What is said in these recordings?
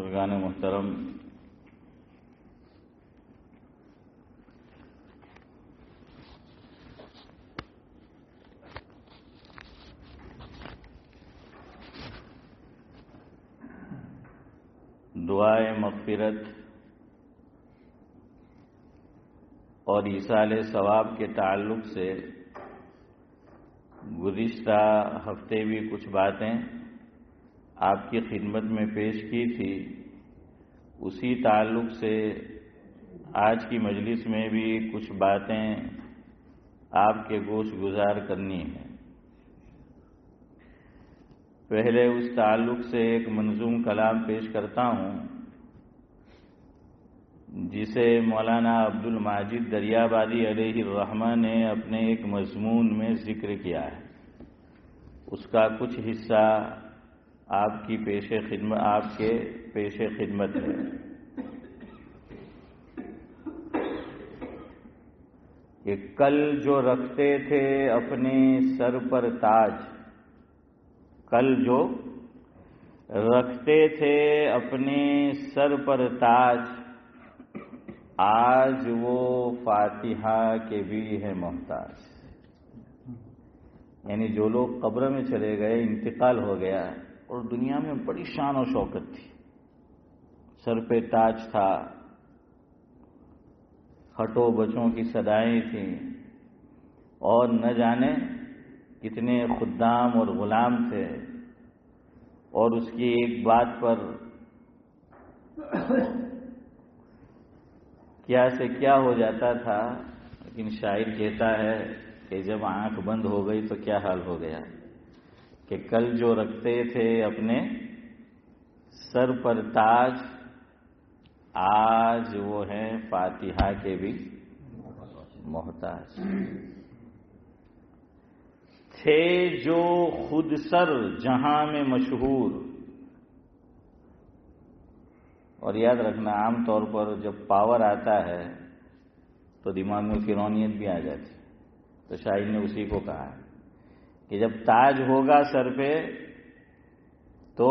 بزرگان محترم، دعائے مغفرت اور ایصال ثواب کے تعلق سے گزشتہ ہفتے بھی کچھ باتیں آپ کی خدمت میں پیش کی تھی. اسی تعلق سے آج کی مجلس میں بھی کچھ باتیں آپ کے گوش گزار کرنی ہیں. پہلے اس تعلق سے ایک منظوم کلام پیش کرتا ہوں جسے مولانا عبد الماجد دریابادی علیہ الرحمہ نے اپنے ایک مضمون میں ذکر کیا ہے. اس کا کچھ حصہ آپ کے پیش خدمت ہے. کہ کل جو رکھتے تھے اپنے سر پر تاج، کل جو رکھتے تھے اپنے سر پر تاج، آج وہ فاتحہ کے بھی ہے محتاج. یعنی جو لوگ قبر میں چلے گئے، انتقال ہو گیا، اور دنیا میں بڑی شان و شوکت تھی، سر پہ تاج تھا، کھٹو بچوں کی صدائیں تھیں، اور نہ جانے کتنے خدام اور غلام تھے، اور اس کی ایک بات پر کیا سے کیا ہو جاتا تھا. لیکن شاعر کہتا ہے کہ جب آنکھ بند ہو گئی تو کیا حال ہو گیا. کہ کل جو رکھتے تھے اپنے سر پر تاج، آج وہ ہیں فاتحہ کے بھی محتاج. تھے جو خود سر جہاں میں مشہور. اور یاد رکھنا، عام طور پر جب پاور آتا ہے تو دماغ میں فرونیت بھی آ جاتی. تو شاعر نے اسی کو کہا کہ جب تاج ہوگا سر پہ تو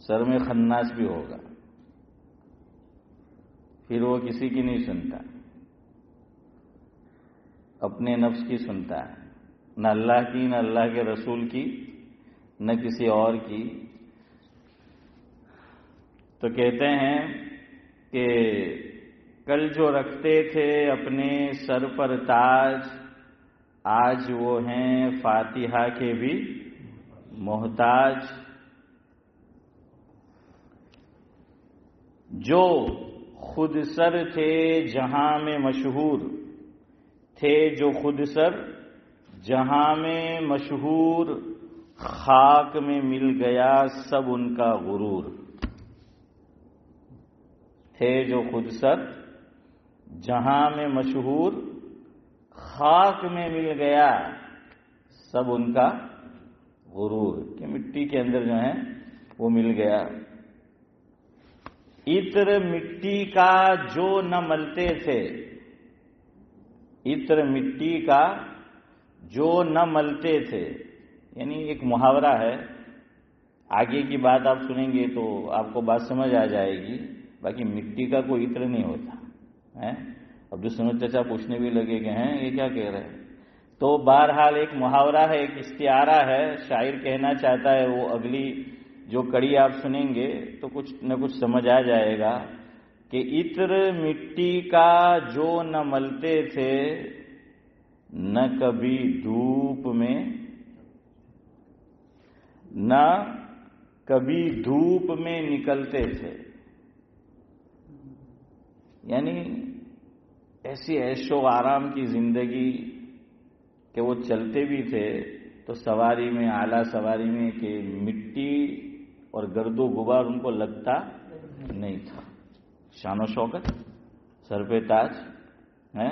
سر میں خناس بھی ہوگا، پھر وہ کسی کی نہیں سنتا، اپنے نفس کی سنتا ہے، نہ اللہ کی، نہ اللہ کے رسول کی، نہ کسی اور کی. تو کہتے ہیں کہ کل جو رکھتے تھے اپنے سر پر تاج، آج وہ ہیں فاتحہ کے بھی محتاج. جو خود سر تھے جہاں میں مشہور، تھے جو خود سر جہاں میں مشہور، خاک میں مل گیا سب ان کا غرور. تھے جو خود سر جہاں میں مشہور، خاک میں مل گیا سب ان کا غرور. کہ مٹی کے اندر جو ہے وہ مل گیا. عطر مٹی کا جو نہ ملتے تھے، عطر مٹی کا جو نہ ملتے تھے. یعنی ایک محاورہ ہے، آگے کی بات آپ سنیں گے تو آپ کو بات سمجھ آ جائے گی. باقی مٹی کا کوئی عطر نہیں ہوتا ہے. اب جو سنت چچا پوچھنے بھی لگے کہ ہیں یہ کیا کہہ رہے ہیں. تو بہرحال ایک محاورہ ہے، ایک استعارہ ہے. شاعر کہنا چاہتا ہے، وہ اگلی جو کڑی آپ سنیں گے تو کچھ نہ کچھ سمجھ آ جائے گا کہ عطر مٹی کا جو نہ ملتے تھے، نہ کبھی دھوپ میں، نہ کبھی دھوپ میں نکلتے تھے. یعنی ایسی عیش و آرام کی زندگی کہ وہ چلتے بھی تھے تو سواری میں، اعلیٰ سواری میں، کہ مٹی اور گرد و غبار ان کو لگتا نہیں تھا. شان و شوکت، سر پہ تاج ہے.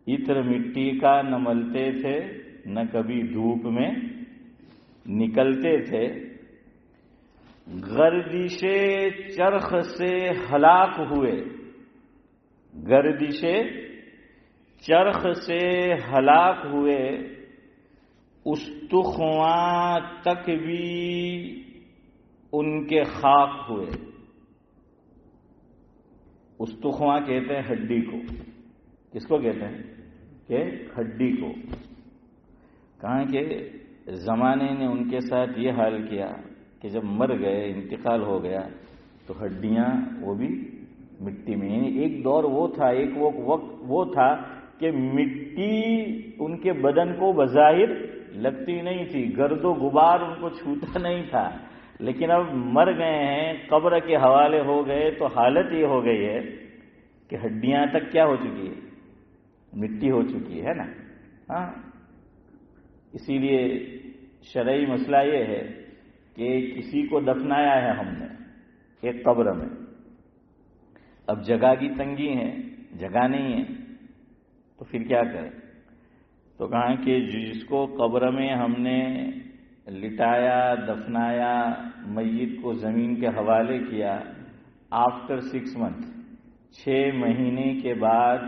عطر مٹی کا نہ ملتے تھے، نہ کبھی دھوپ میں نکلتے تھے. گردش چرخ سے ہلاک ہوئے، گردش چرخ سے ہلاک ہوئے، استخواں تک بھی ان کے خاک ہوئے. استخواں کہتے ہیں ہڈی کو. کس کو کہتے ہیں؟ کہ ہڈی کو. کہاں کہ زمانے نے ان کے ساتھ یہ حال کیا کہ جب مر گئے، انتقال ہو گیا، تو ہڈیاں وہ بھی مٹی میں. یعنی ایک دور وہ تھا، ایک وقت وہ تھا کہ مٹی ان کے بدن کو بظاہر لگتی نہیں تھی، گرد و غبار ان کو چھوتا نہیں تھا. لیکن اب مر گئے ہیں، قبر کے حوالے ہو گئے، تو حالت یہ ہو گئی ہے کہ ہڈیاں تک کیا ہو چکی ہے؟ مٹی ہو چکی ہے نا. ہاں، اسی لیے شرعی مسئلہ یہ ہے کہ کسی کو دفنایا ہے ہم نے ایک قبر میں، اب جگہ کی تنگی ہے، جگہ نہیں ہے، تو پھر کیا کریں؟ تو کہا کہ جس کو قبر میں ہم نے لٹایا، دفنایا، میت کو زمین کے حوالے کیا، آفٹر 6 months 6 مہینے کے بعد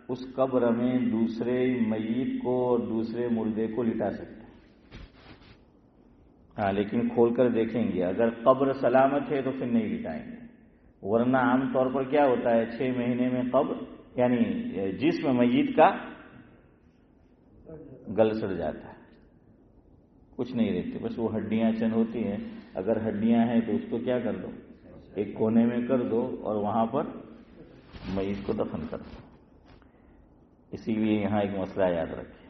اس قبر میں دوسرے میت کو اور دوسرے مردے کو لٹا سکتے ہیں. ہاں، لیکن کھول کر دیکھیں گے، اگر قبر سلامت ہے تو پھر نہیں لٹائیں گے. ورنہ عام طور پر کیا ہوتا ہے، 6 مہینے میں قبر یعنی جسم میت کا گل سڑ جاتا ہے، کچھ نہیں رہتے، بس وہ ہڈیاں چند ہوتی ہیں. اگر ہڈیاں ہیں تو اس کو کیا کر دو، ایک کونے میں کر دو اور وہاں پر میت کو دفن کر دو. اسی لیے یہاں ایک مسئلہ یاد رکھیں.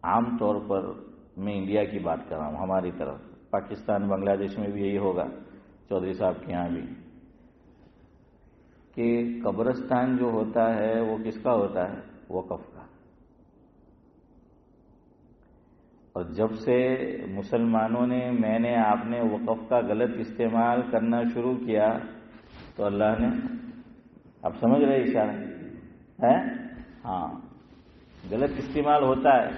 عام طور پر میں انڈیا کی بات کر رہا ہوں، ہماری طرف، پاکستان بنگلہ دیش میں بھی یہی ہوگا، چودھری صاحب کے یہاں بھی، کہ قبرستان جو ہوتا ہے وہ کس کا ہوتا ہے؟ وقف کا. اور جب سے مسلمانوں نے، میں نے، آپ نے وقف کا غلط استعمال کرنا شروع کیا تو اللہ نے، آپ سمجھ رہے اشارہ ہے؟ ہاں، غلط استعمال ہوتا ہے.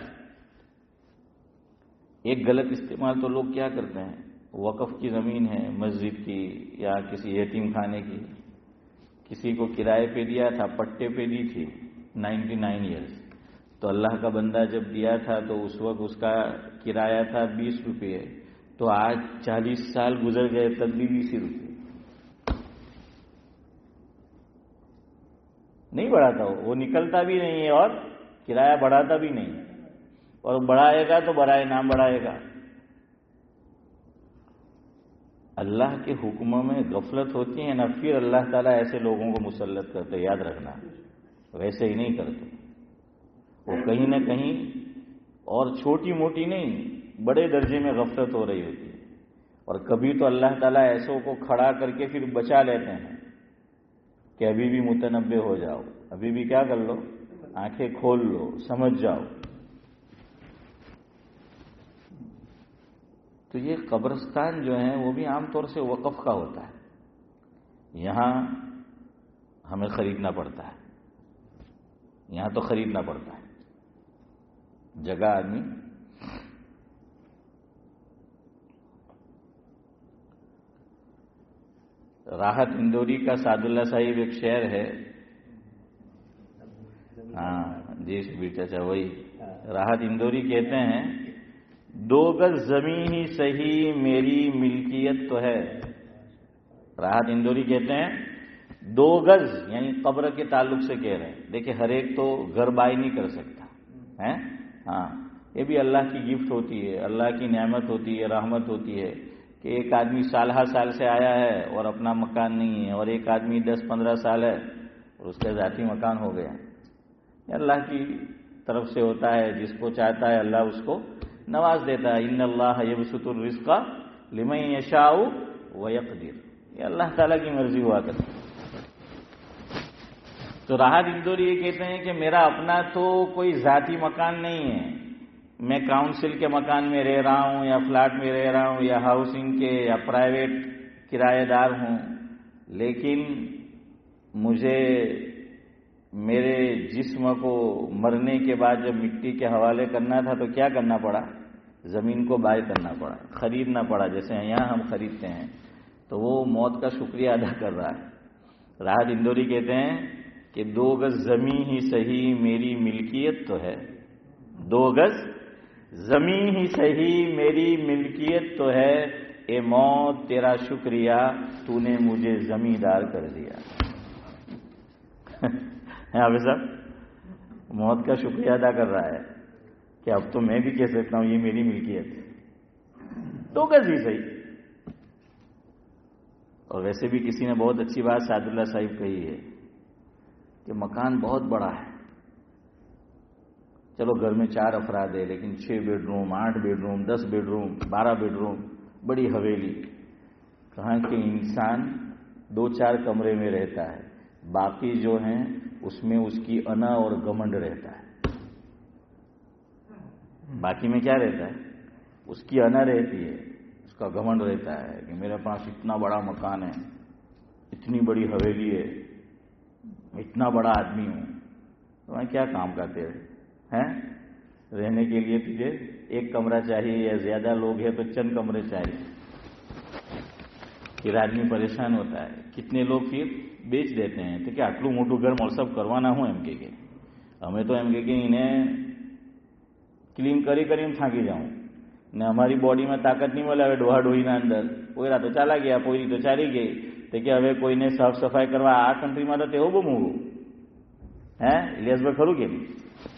ایک غلط استعمال تو لوگ کیا کرتے ہیں، وقف کی زمین ہے، مسجد کی یا کسی یتیم خانے کی، کسی کو کرائے پہ دیا تھا، پٹے پہ دی تھی 99 ایئرس، تو اللہ کا بندہ جب دیا تھا تو اس وقت اس کا کرایہ تھا 20 روپے، تو آج 40 سال گزر گئے تب بھی 20 روپے نہیں بڑھاتا. وہ نکلتا بھی نہیں ہے اور کرایہ بڑھاتا بھی نہیں، اور بڑھائے گا تو برائے نام بڑھائے گا. اللہ کے حکموں میں غفلت ہوتی ہے نا، پھر اللہ تعالیٰ ایسے لوگوں کو مسلط کرتے. یاد رکھنا، ویسے ہی نہیں کرتے. وہ کہیں نہ کہیں، اور چھوٹی موٹی نہیں، بڑے درجے میں غفلت ہو رہی ہوتی ہے. اور کبھی تو اللہ تعالیٰ ایسوں کو کھڑا کر کے پھر بچا لیتے ہیں کہ ابھی بھی متنبہ ہو جاؤ، ابھی بھی کیا کر لو، آنکھیں کھول لو، سمجھ جاؤ. تو یہ قبرستان جو ہیں وہ بھی عام طور سے وقف کا ہوتا ہے. یہاں ہمیں خریدنا پڑتا ہے، یہاں تو خریدنا پڑتا ہے جگہ. آدمی راحت اندوری کا سعد اللہ صاحب ایک شعر ہے، ہاں جی شبیر چاچا وہی. راحت اندوری کہتے ہیں، 2 گز زمین ہی صحیح میری ملکیت تو ہے. راحت اندوری کہتے ہیں 2 گز یعنی قبر کے تعلق سے کہہ رہے ہیں. دیکھیں ہر ایک تو گھر بائی نہیں کر سکتا ہے، ہاں یہ بھی اللہ کی گفٹ ہوتی ہے، اللہ کی نعمت ہوتی ہے، رحمت ہوتی ہے کہ ایک آدمی سالہ سال سے آیا ہے اور اپنا مکان نہیں ہے، اور ایک آدمی 10-15 سال ہے اور اس کا ذاتی مکان ہو گیا. یہ اللہ کی طرف سے ہوتا ہے، جس کو چاہتا ہے اللہ اس کو نواز دیتا ہے. ان اللہ یبسط الرزق لمن یشاء ویقدر، یہ اللہ تعالیٰ کی مرضی ہوا کرتی ہے. تو راحت اندوری یہ کہتے ہیں کہ میرا اپنا تو کوئی ذاتی مکان نہیں ہے، میں کاؤنسل کے مکان میں رہ رہا ہوں یا فلیٹ میں رہ رہا ہوں یا ہاؤسنگ کے یا پرائیویٹ کرایہ دار ہوں، لیکن مجھے میرے جسم کو مرنے کے بعد جب مٹی کے حوالے کرنا تھا تو کیا کرنا پڑا، زمین کو بائی کرنا پڑا، خریدنا پڑا. جیسے یہاں ہم خریدتے ہیں تو وہ موت کا شکریہ ادا کر رہا ہے. راحت اندوری کہتے ہیں کہ 2 گز زمین ہی صحیح میری ملکیت تو ہے، 2 گز زمین ہی صحیح میری ملکیت تو ہے، اے موت تیرا شکریہ تو نے مجھے زمیندار کر دیا. حافظ صاحب موت کا شکریہ ادا کر رہا ہے کہ اب تو میں بھی کہہ سکتا ہوں یہ میری ملکیت ہے. تو کیسی صحیح. اور ویسے بھی کسی نے بہت اچھی بات سعد اللہ صاحب کہی ہے کہ مکان بہت بڑا ہے. چلو گھر میں 4 افراد ہے لیکن 6 bed room 8 bed room 10 bed room 12 bed room بڑی حویلی. کہاں کہ انسان 2-4 کمرے میں رہتا ہے, باقی جو ہیں اس میں اس کی انا اور گھمنڈ رہتا ہے. باقی میں کیا رہتا ہے؟ اس کی انا رہتی ہے, اس کا گھمنڈ رہتا ہے کہ میرے پاس اتنا بڑا مکان ہے, اتنی بڑی حویلی ہے, اتنا بڑا آدمی ہوں. تو میں کیا کام کرتے ہیں؟ رہنے کے لیے تجھے 1 کمرہ چاہیے یا زیادہ لوگ ہیں تو چند کمرے چاہیے. پھر آدمی پریشان ہوتا ہے. کتنے لوگ پھر بیچ دیتے ہیں تو کیا આટલું મોટું ઘર મોલસપ કરવાના હું એમ કે અમે તો એમ કે એને ક્લીન કરીને થાકી જાઉં ને અમારી બોડીમાં તાકાત નહીં મળે. હવે ડોહા ડોહીના અંદર પોયરા તો ચાલા ગયા, પોયરી તો ચાલી ગઈ, તો કે હવે કોઈને સાફ સફાઈ કરવા આ કન્ટ્રીમાં તો તેવું બહુ મોંઘું. ઇલિયાસભાઈ ખરું કે નહીં?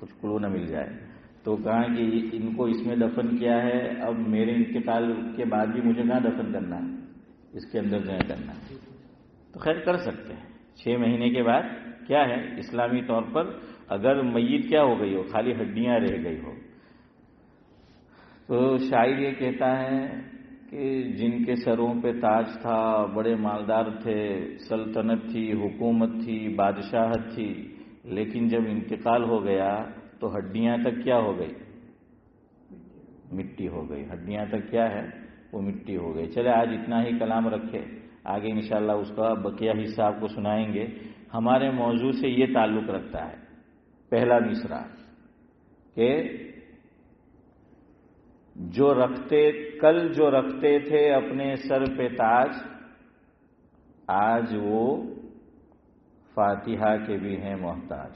کچھ کلو نہ مل جائے. تو کہا کہ ان کو اس میں دفن کیا ہے, اب میرے انتقال کے بعد بھی مجھے کہاں دفن کرنا ہے, اس کے اندر جائے کرنا ہے. تو خیر کر سکتے ہیں 6 مہینے کے بعد. کیا ہے اسلامی طور پر اگر میت کیا ہو گئی ہو, خالی ہڈیاں رہ گئی ہو, تو شاعر یہ کہتا ہے کہ جن کے سروں پہ تاج تھا, بڑے مالدار تھے, سلطنت تھی, حکومت تھی, بادشاہت تھی, لیکن جب انتقال ہو گیا تو ہڈیاں تک کیا ہو گئی, مٹی ہو گئی. ہڈیاں تک کیا ہے, وہ مٹی ہو گئی. چلے آج اتنا ہی کلام رکھے, آگے انشاءاللہ اس کا بقیہ حصہ آپ کو سنائیں گے. ہمارے موضوع سے یہ تعلق رکھتا ہے. پہلا مصرع کہ کل جو رکھتے تھے اپنے سر پہ تاج, آج وہ فاتحہ کے بھی ہیں محتاج.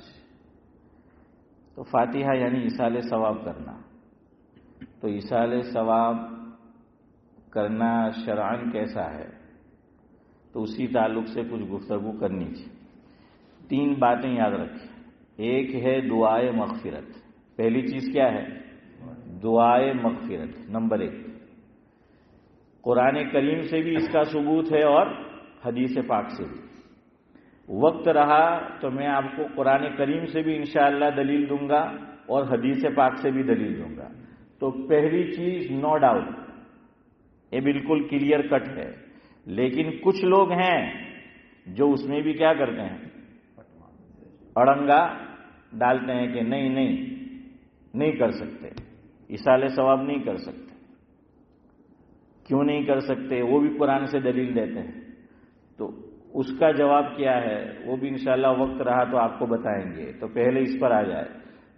تو فاتحہ یعنی ایصال ثواب کرنا. تو ایصال ثواب کرنا شرعاً کیسا ہے, تو اسی تعلق سے کچھ گفتگو کرنی چاہیے. 3 باتیں یاد رکھیں. ایک ہے دعائے مغفرت. پہلی چیز کیا ہے, دعائے مغفرت. نمبر 1 قرآن کریم سے بھی اس کا ثبوت ہے اور حدیث پاک سے بھی. وقت رہا تو میں آپ کو قرآن کریم سے بھی انشاءاللہ دلیل دوں گا اور حدیث پاک سے بھی دلیل دوں گا. تو پہلی چیز نو ڈاؤٹ, یہ بالکل کلیئر کٹ ہے. لیکن کچھ لوگ ہیں جو اس میں بھی کیا کرتے ہیں, اڑنگا ڈالتے ہیں کہ نہیں کر سکتے, ایصال ثواب نہیں کر سکتے. کیوں نہیں کر سکتے, وہ بھی قرآن سے دلیل دیتے ہیں. تو اس کا جواب کیا ہے وہ بھی انشاءاللہ وقت رہا تو آپ کو بتائیں گے. تو پہلے اس پر آ جائے.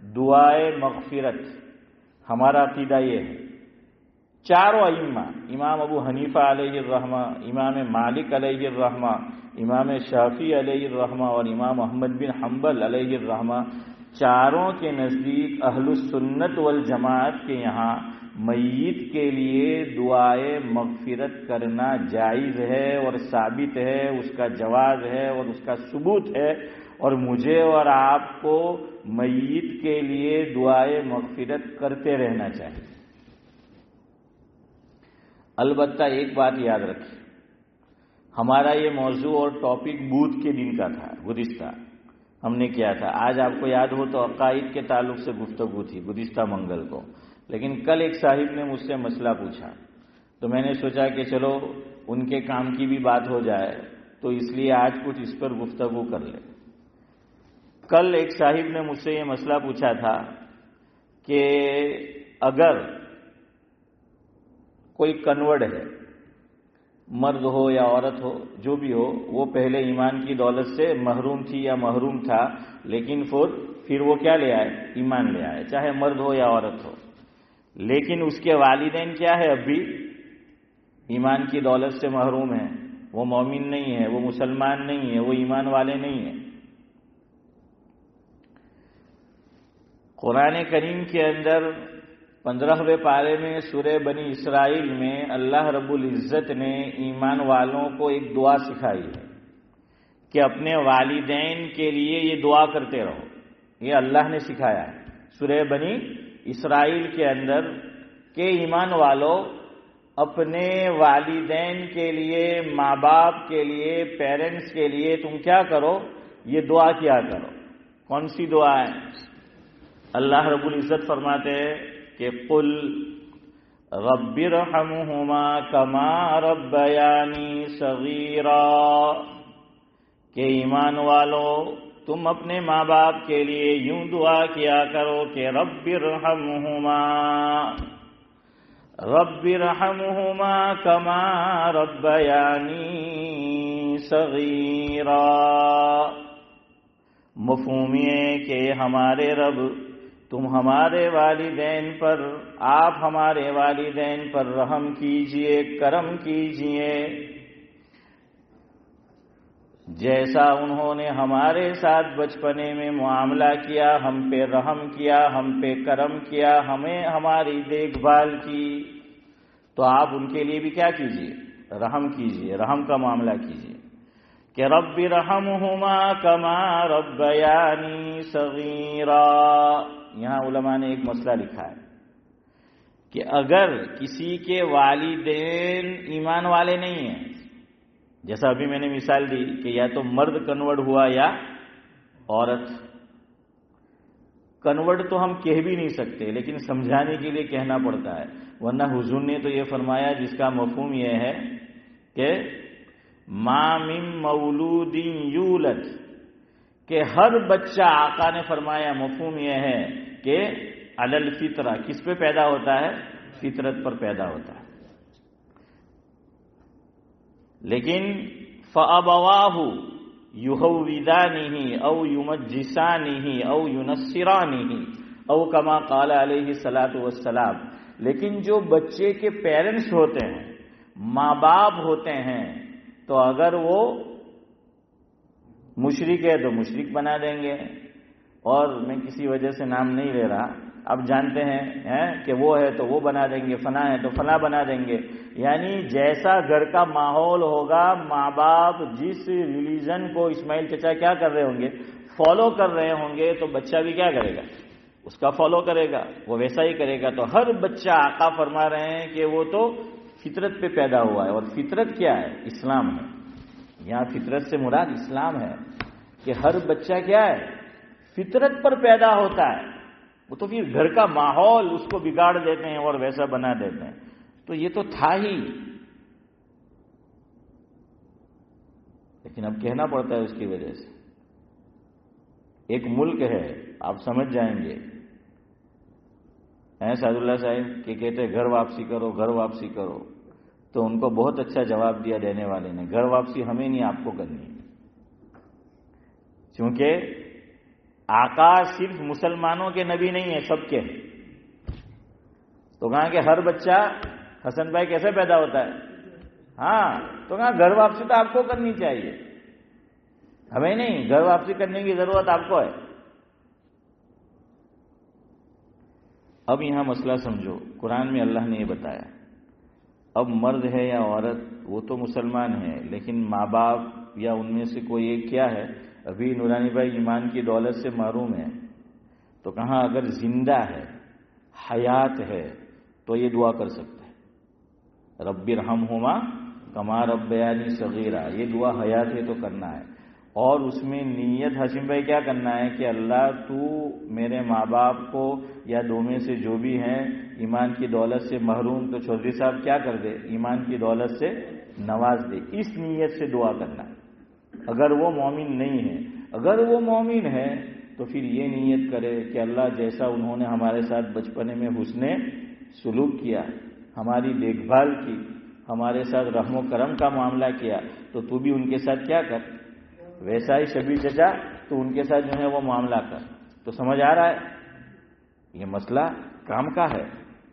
دعائے مغفرت ہمارا عقیدہ یہ ہے, چاروں ائمہ, امام ابو حنیفہ علیہ الرحمہ, امام مالک علیہ الرحمہ, امام شافعی علیہ الرحمہ اور امام احمد بن حنبل علیہ الرحمہ, چاروں کے نزدیک اہل السنت والجماعت کے یہاں میت کے لیے دعائے مغفرت کرنا جائز ہے اور ثابت ہے, اس کا جواز ہے اور اس کا ثبوت ہے. اور مجھے اور آپ کو میت کے لیے دعائے مغفرت کرتے رہنا چاہیے. البتہ ایک بات یاد رکھیں, ہمارا یہ موضوع اور ٹاپک بدھ کے دن کا تھا, گزشتہ ہم نے کیا تھا. آج آپ کو یاد ہو تو عقائد کے تعلق سے گفتگو تھی گزشتہ منگل کو. لیکن کل ایک صاحب نے مجھ سے مسئلہ پوچھا تو میں نے سوچا کہ چلو ان کے کام کی بھی بات ہو جائے, تو اس لیے آج کچھ اس پر گفتگو کر لیں. کل ایک صاحب نے مجھ سے یہ مسئلہ پوچھا تھا کہ اگر کوئی کنورٹ ہے, مرد ہو یا عورت ہو, جو بھی ہو, وہ پہلے ایمان کی دولت سے محروم تھی یا محروم تھا, لیکن پھر وہ کیا لے آئے, ایمان لے آئے, چاہے مرد ہو یا عورت ہو. لیکن اس کے والدین کیا ہے, اب بھی ایمان کی دولت سے محروم ہیں, وہ مومن نہیں ہے, وہ مسلمان نہیں ہے, وہ ایمان والے نہیں ہیں. قرآن کریم کے اندر 15ویں پارے میں سورہ بنی اسرائیل میں اللہ رب العزت نے ایمان والوں کو ایک دعا سکھائی ہے کہ اپنے والدین کے لیے یہ دعا کرتے رہو. یہ اللہ نے سکھایا ہے سورہ بنی اسرائیل کے اندر کہ ایمان والوں اپنے والدین کے لیے, ماں باپ کے لیے, پیرنٹس کے لیے تم کیا کرو, یہ دعا کیا کرو. کون سی دعا ہے؟ اللہ رب العزت فرماتے ہیں کہ قل رب ارحمہما کما ربیانی صغیرا, کہ ایمان والو تم اپنے ماں باپ کے لیے یوں دعا کیا کرو کہ رب ارحمہما کما ربیانی صغیرا. مفہوم یہ کہ ہمارے رب تم ہمارے والدین پر, آپ ہمارے والدین پر رحم کیجئے, کرم کیجئے, جیسا انہوں نے ہمارے ساتھ بچپنے میں معاملہ کیا, ہم پہ رحم کیا, ہم پہ کرم کیا, ہمیں ہماری دیکھ بھال کی, تو آپ ان کے لیے بھی کیا کیجئے, رحم کیجئے, رحم کا معاملہ کیجئے. کہ رب ارحمہما کما ربیانی صغیرا, یہاں علماء نے ایک مسئلہ لکھا ہے کہ اگر کسی کے والدین ایمان والے نہیں ہیں، جیسا ابھی میں نے مثال دی کہ یا تو مرد کنورٹ ہوا یا عورت کنورٹ، تو ہم کہہ بھی نہیں سکتے لیکن سمجھانے کے لیے کہنا پڑتا ہے، ورنہ حضور نے تو یہ فرمایا جس کا مفہوم یہ ہے کہ ما من مولود یولد، کہ ہر بچہ، آقا نے فرمایا مفہوم یہ ہے کہ علی الفطرہ، کس پہ پیدا ہوتا ہے؟ فطرت پر پیدا ہوتا ہے، لیکن فَأَبَوَاهُ يُهَوِّدَانِهِ أَوْ يُمَجِّسَانِهِ أَوْ يُنَصِّرَانِهِ أَوْ كَمَا قَالَ عَلَيْهِ الصَّلَاةُ وَالسَّلَامُ، لیکن جو بچے کے پیرنٹس ہوتے ہیں، ماں باپ ہوتے ہیں، تو اگر وہ مشرک ہے تو مشرک بنا دیں گے، اور میں کسی وجہ سے نام نہیں لے رہا، اب جانتے ہیں کہ وہ ہے تو وہ بنا دیں گے، فلاں ہے تو فلاں بنا دیں گے، یعنی جیسا گھر کا ماحول ہوگا، ماں باپ جس ریلیجن کو اسماعیل چچا کیا کر رہے ہوں گے، فالو کر رہے ہوں گے، تو بچہ بھی کیا کرے گا؟ اس کا فالو کرے گا، وہ ویسا ہی کرے گا۔ تو ہر بچہ، آقا فرما رہے ہیں کہ وہ تو فطرت پہ پیدا ہوا ہے، اور فطرت کیا ہے؟ اسلام ہے۔ یہاں فطرت سے مراد اسلام ہے کہ ہر بچہ کیا ہے؟ فطرت پر پیدا ہوتا ہے، وہ تو پھر گھر کا ماحول اس کو بگاڑ دیتے ہیں اور ویسا بنا دیتے ہیں، تو یہ تو تھا ہی، لیکن اب کہنا پڑتا ہے اس کی وجہ سے۔ ایک ملک ہے، آپ سمجھ جائیں گے، سعد اللہ صاحب کہ کہتے گھر واپسی کرو، گھر واپسی کرو، تو ان کو بہت اچھا جواب دیا دینے والے نے، گھر واپسی ہمیں نہیں، آپ کو کرنی ہے، کیونکہ آقا صرف مسلمانوں کے نبی نہیں ہے، سب کے۔ تو کہا کہ ہر بچہ حسن بھائی کیسے پیدا ہوتا ہے؟ ہاں، تو کہا گھر واپسی تو آپ کو کرنی چاہیے، ہمیں نہیں، گھر واپسی کرنے کی ضرورت آپ کو ہے۔ اب یہاں مسئلہ سمجھو، قرآن میں اللہ نے یہ بتایا، اب مرد ہے یا عورت، وہ تو مسلمان ہے، لیکن ماں باپ یا ان میں سے کوئی ایک کیا ہے؟ ابھی نورانی بھائی ایمان کی دولت سے محروم ہے، تو کہاں اگر زندہ ہے، حیات ہے، تو یہ دعا کر سکتے ہیں، رب ارحمہما کما ربیانی صغیرہ، یہ دعا حیات ہے تو کرنا ہے، اور اس میں نیت ہاشم بھائی کیا کرنا ہے کہ اللہ تو میرے ماں باپ کو یا دو میں سے جو بھی ہیں ایمان کی دولت سے محروم، تو چودھری صاحب کیا کر دے؟ ایمان کی دولت سے نواز دے، اس نیت سے دعا کرنا ہے۔ اگر وہ مومن نہیں ہے، اگر وہ مومن ہے تو پھر یہ نیت کرے کہ اللہ جیسا انہوں نے ہمارے ساتھ بچپنے میں حسن سلوک کیا، ہماری دیکھ بھال کی، ہمارے ساتھ رحم و کرم کا معاملہ کیا، تو بھی ان کے ساتھ کیا کر، ویسا ہی شبیر چچا تو ان کے ساتھ جو ہے وہ معاملہ کر۔ تو سمجھ آ رہا ہے یہ مسئلہ کام کا ہے،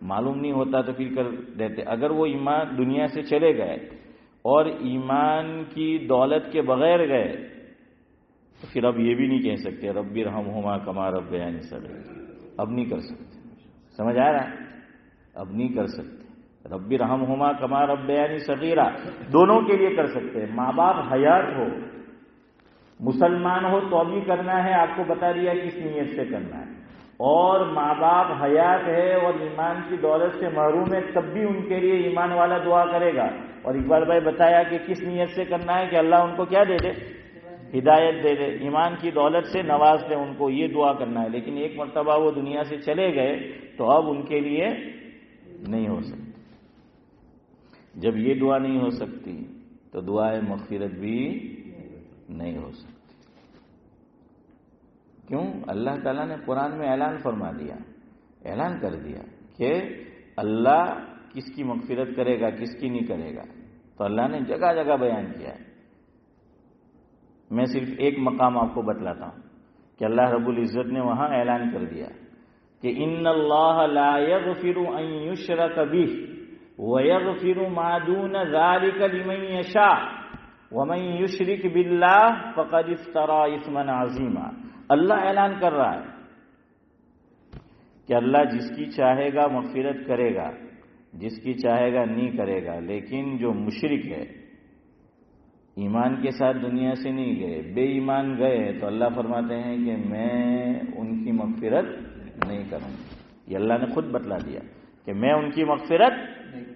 معلوم نہیں ہوتا تو پھر کر دیتے۔ اگر وہ ایمان دنیا سے چلے گئے اور ایمان کی دولت کے بغیر گئے تو پھر اب یہ بھی نہیں کہہ سکتے رب ارحمہما کما ربیانی صغیرا، اب نہیں کر سکتے، سمجھ آ رہا ہے؟ اب نہیں کر سکتے، رب ارحمہما کما ربیانی صغیرا دونوں کے لیے کر سکتے ہیں، ماں باپ حیات ہو، مسلمان ہو تو بھی کرنا ہے، آپ کو بتا دیا کس نیت سے کرنا ہے، اور ماں باپ حیات ہے اور ایمان کی دولت سے محروم ہے تب بھی ان کے لیے ایمان والا دعا کرے گا۔ اور اقبال بھائی بتایا کہ کس نیت سے کرنا ہے کہ اللہ ان کو کیا دے دے؟ ہدایت دے دے، ایمان کی دولت سے نواز دے، ان کو یہ دعا کرنا ہے۔ لیکن ایک مرتبہ وہ دنیا سے چلے گئے تو اب ان کے لیے نہیں ہو سکتی۔ جب یہ دعا نہیں ہو سکتی تو دعائے مغفرت بھی نہیں ہو سکتی۔ کیوں؟ اللہ تعالیٰ نے قرآن میں اعلان فرما دیا، اعلان کر دیا کہ اللہ کس کی مغفرت کرے گا، کس کی نہیں کرے گا، تو اللہ نے جگہ جگہ بیان کیا ہے۔ میں صرف ایک مقام آپ کو بتلاتا ہوں کہ اللہ رب العزت نے وہاں اعلان کر دیا کہ ان اللہ لا یغفر ان یشرک بہ ویغفر ما دون ذلک لمن یشاء ومن یشرک باللہ فقد افتری اثما عظیما۔ اللہ اعلان کر رہا ہے کہ اللہ جس کی چاہے گا مغفرت کرے گا، جس کی چاہے گا نہیں کرے گا، لیکن جو مشرک ہے، ایمان کے ساتھ دنیا سے نہیں گئے، بے ایمان گئے، تو اللہ فرماتے ہیں کہ میں ان کی مغفرت نہیں کروں گا. یہ اللہ نے خود بتلا دیا کہ میں ان کی مغفرت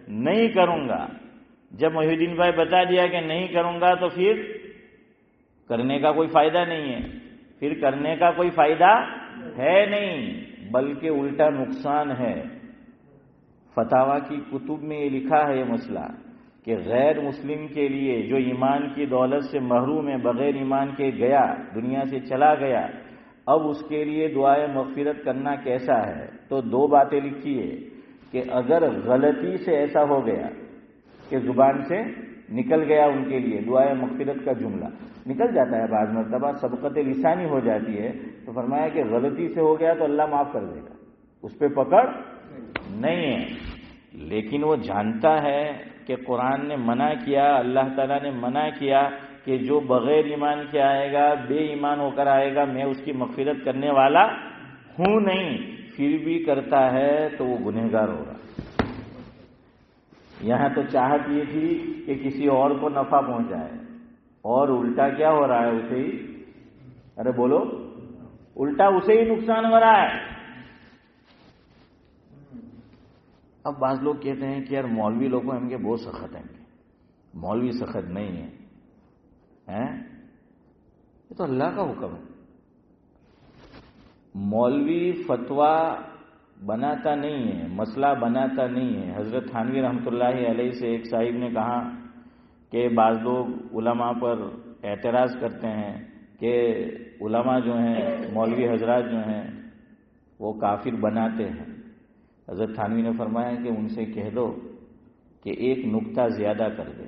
نہیں کروں گا. جب محی الدین بھائی بتا دیا کہ نہیں کروں گا تو پھر کرنے کا کوئی فائدہ نہیں ہے. پھر کرنے کا کوئی فائدہ ہے نہیں بلکہ الٹا نقصان ہے. فتاوی کی کتب میں یہ لکھا ہے یہ مسئلہ کہ غیر مسلم کے لیے جو ایمان کی دولت سے محروم ہے، بغیر ایمان کے گیا، دنیا سے چلا گیا، اب اس کے لیے دعائے مغفرت کرنا کیسا ہے؟ تو دو باتیں لکھی ہے کہ اگر غلطی سے ایسا ہو گیا کہ زبان سے نکل گیا ان کے لیے دعائے مغفرت کا جملہ نکل جاتا ہے، بعض مرتبہ سبقت لسانی ہو جاتی ہے، تو فرمایا کہ غلطی سے ہو گیا تو اللہ معاف کر دے گا، اس پہ پکڑ نہیں ہے. لیکن وہ جانتا ہے کہ قرآن نے منع کیا، اللہ تعالیٰ نے منع کیا کہ جو بغیر ایمان کے آئے گا، بے ایمان ہو کر آئے گا، میں اس کی مغفرت کرنے والا ہوں نہیں، پھر بھی کرتا ہے تو وہ گنہگار ہوگا. یہاں تو چاہت یہ تھی کہ کسی اور کو نفع پہنچائے، اور الٹا کیا ہو رہا ہے؟ اسے ہی، ارے بولو، الٹا اسے ہی نقصان ہو رہا ہے. اب بعض لوگ کہتے ہیں کہ یار مولوی لوگوں ہم کے بہت سخت ہیں. مولوی سخت نہیں ہے، یہ تو اللہ کا حکم ہے. مولوی فتویٰ بناتا نہیں ہے، مسئلہ بناتا نہیں ہے. حضرت تھانوی رحمۃ اللہ علیہ سے ایک صاحب نے کہا کہ بعض لوگ علماء پر اعتراض کرتے ہیں کہ علماء جو ہیں، مولوی حضرات جو ہیں، وہ کافر بناتے ہیں. حضرت تھانوی نے فرمایا کہ ان سے کہہ دو کہ ایک نقطہ زیادہ کر دے.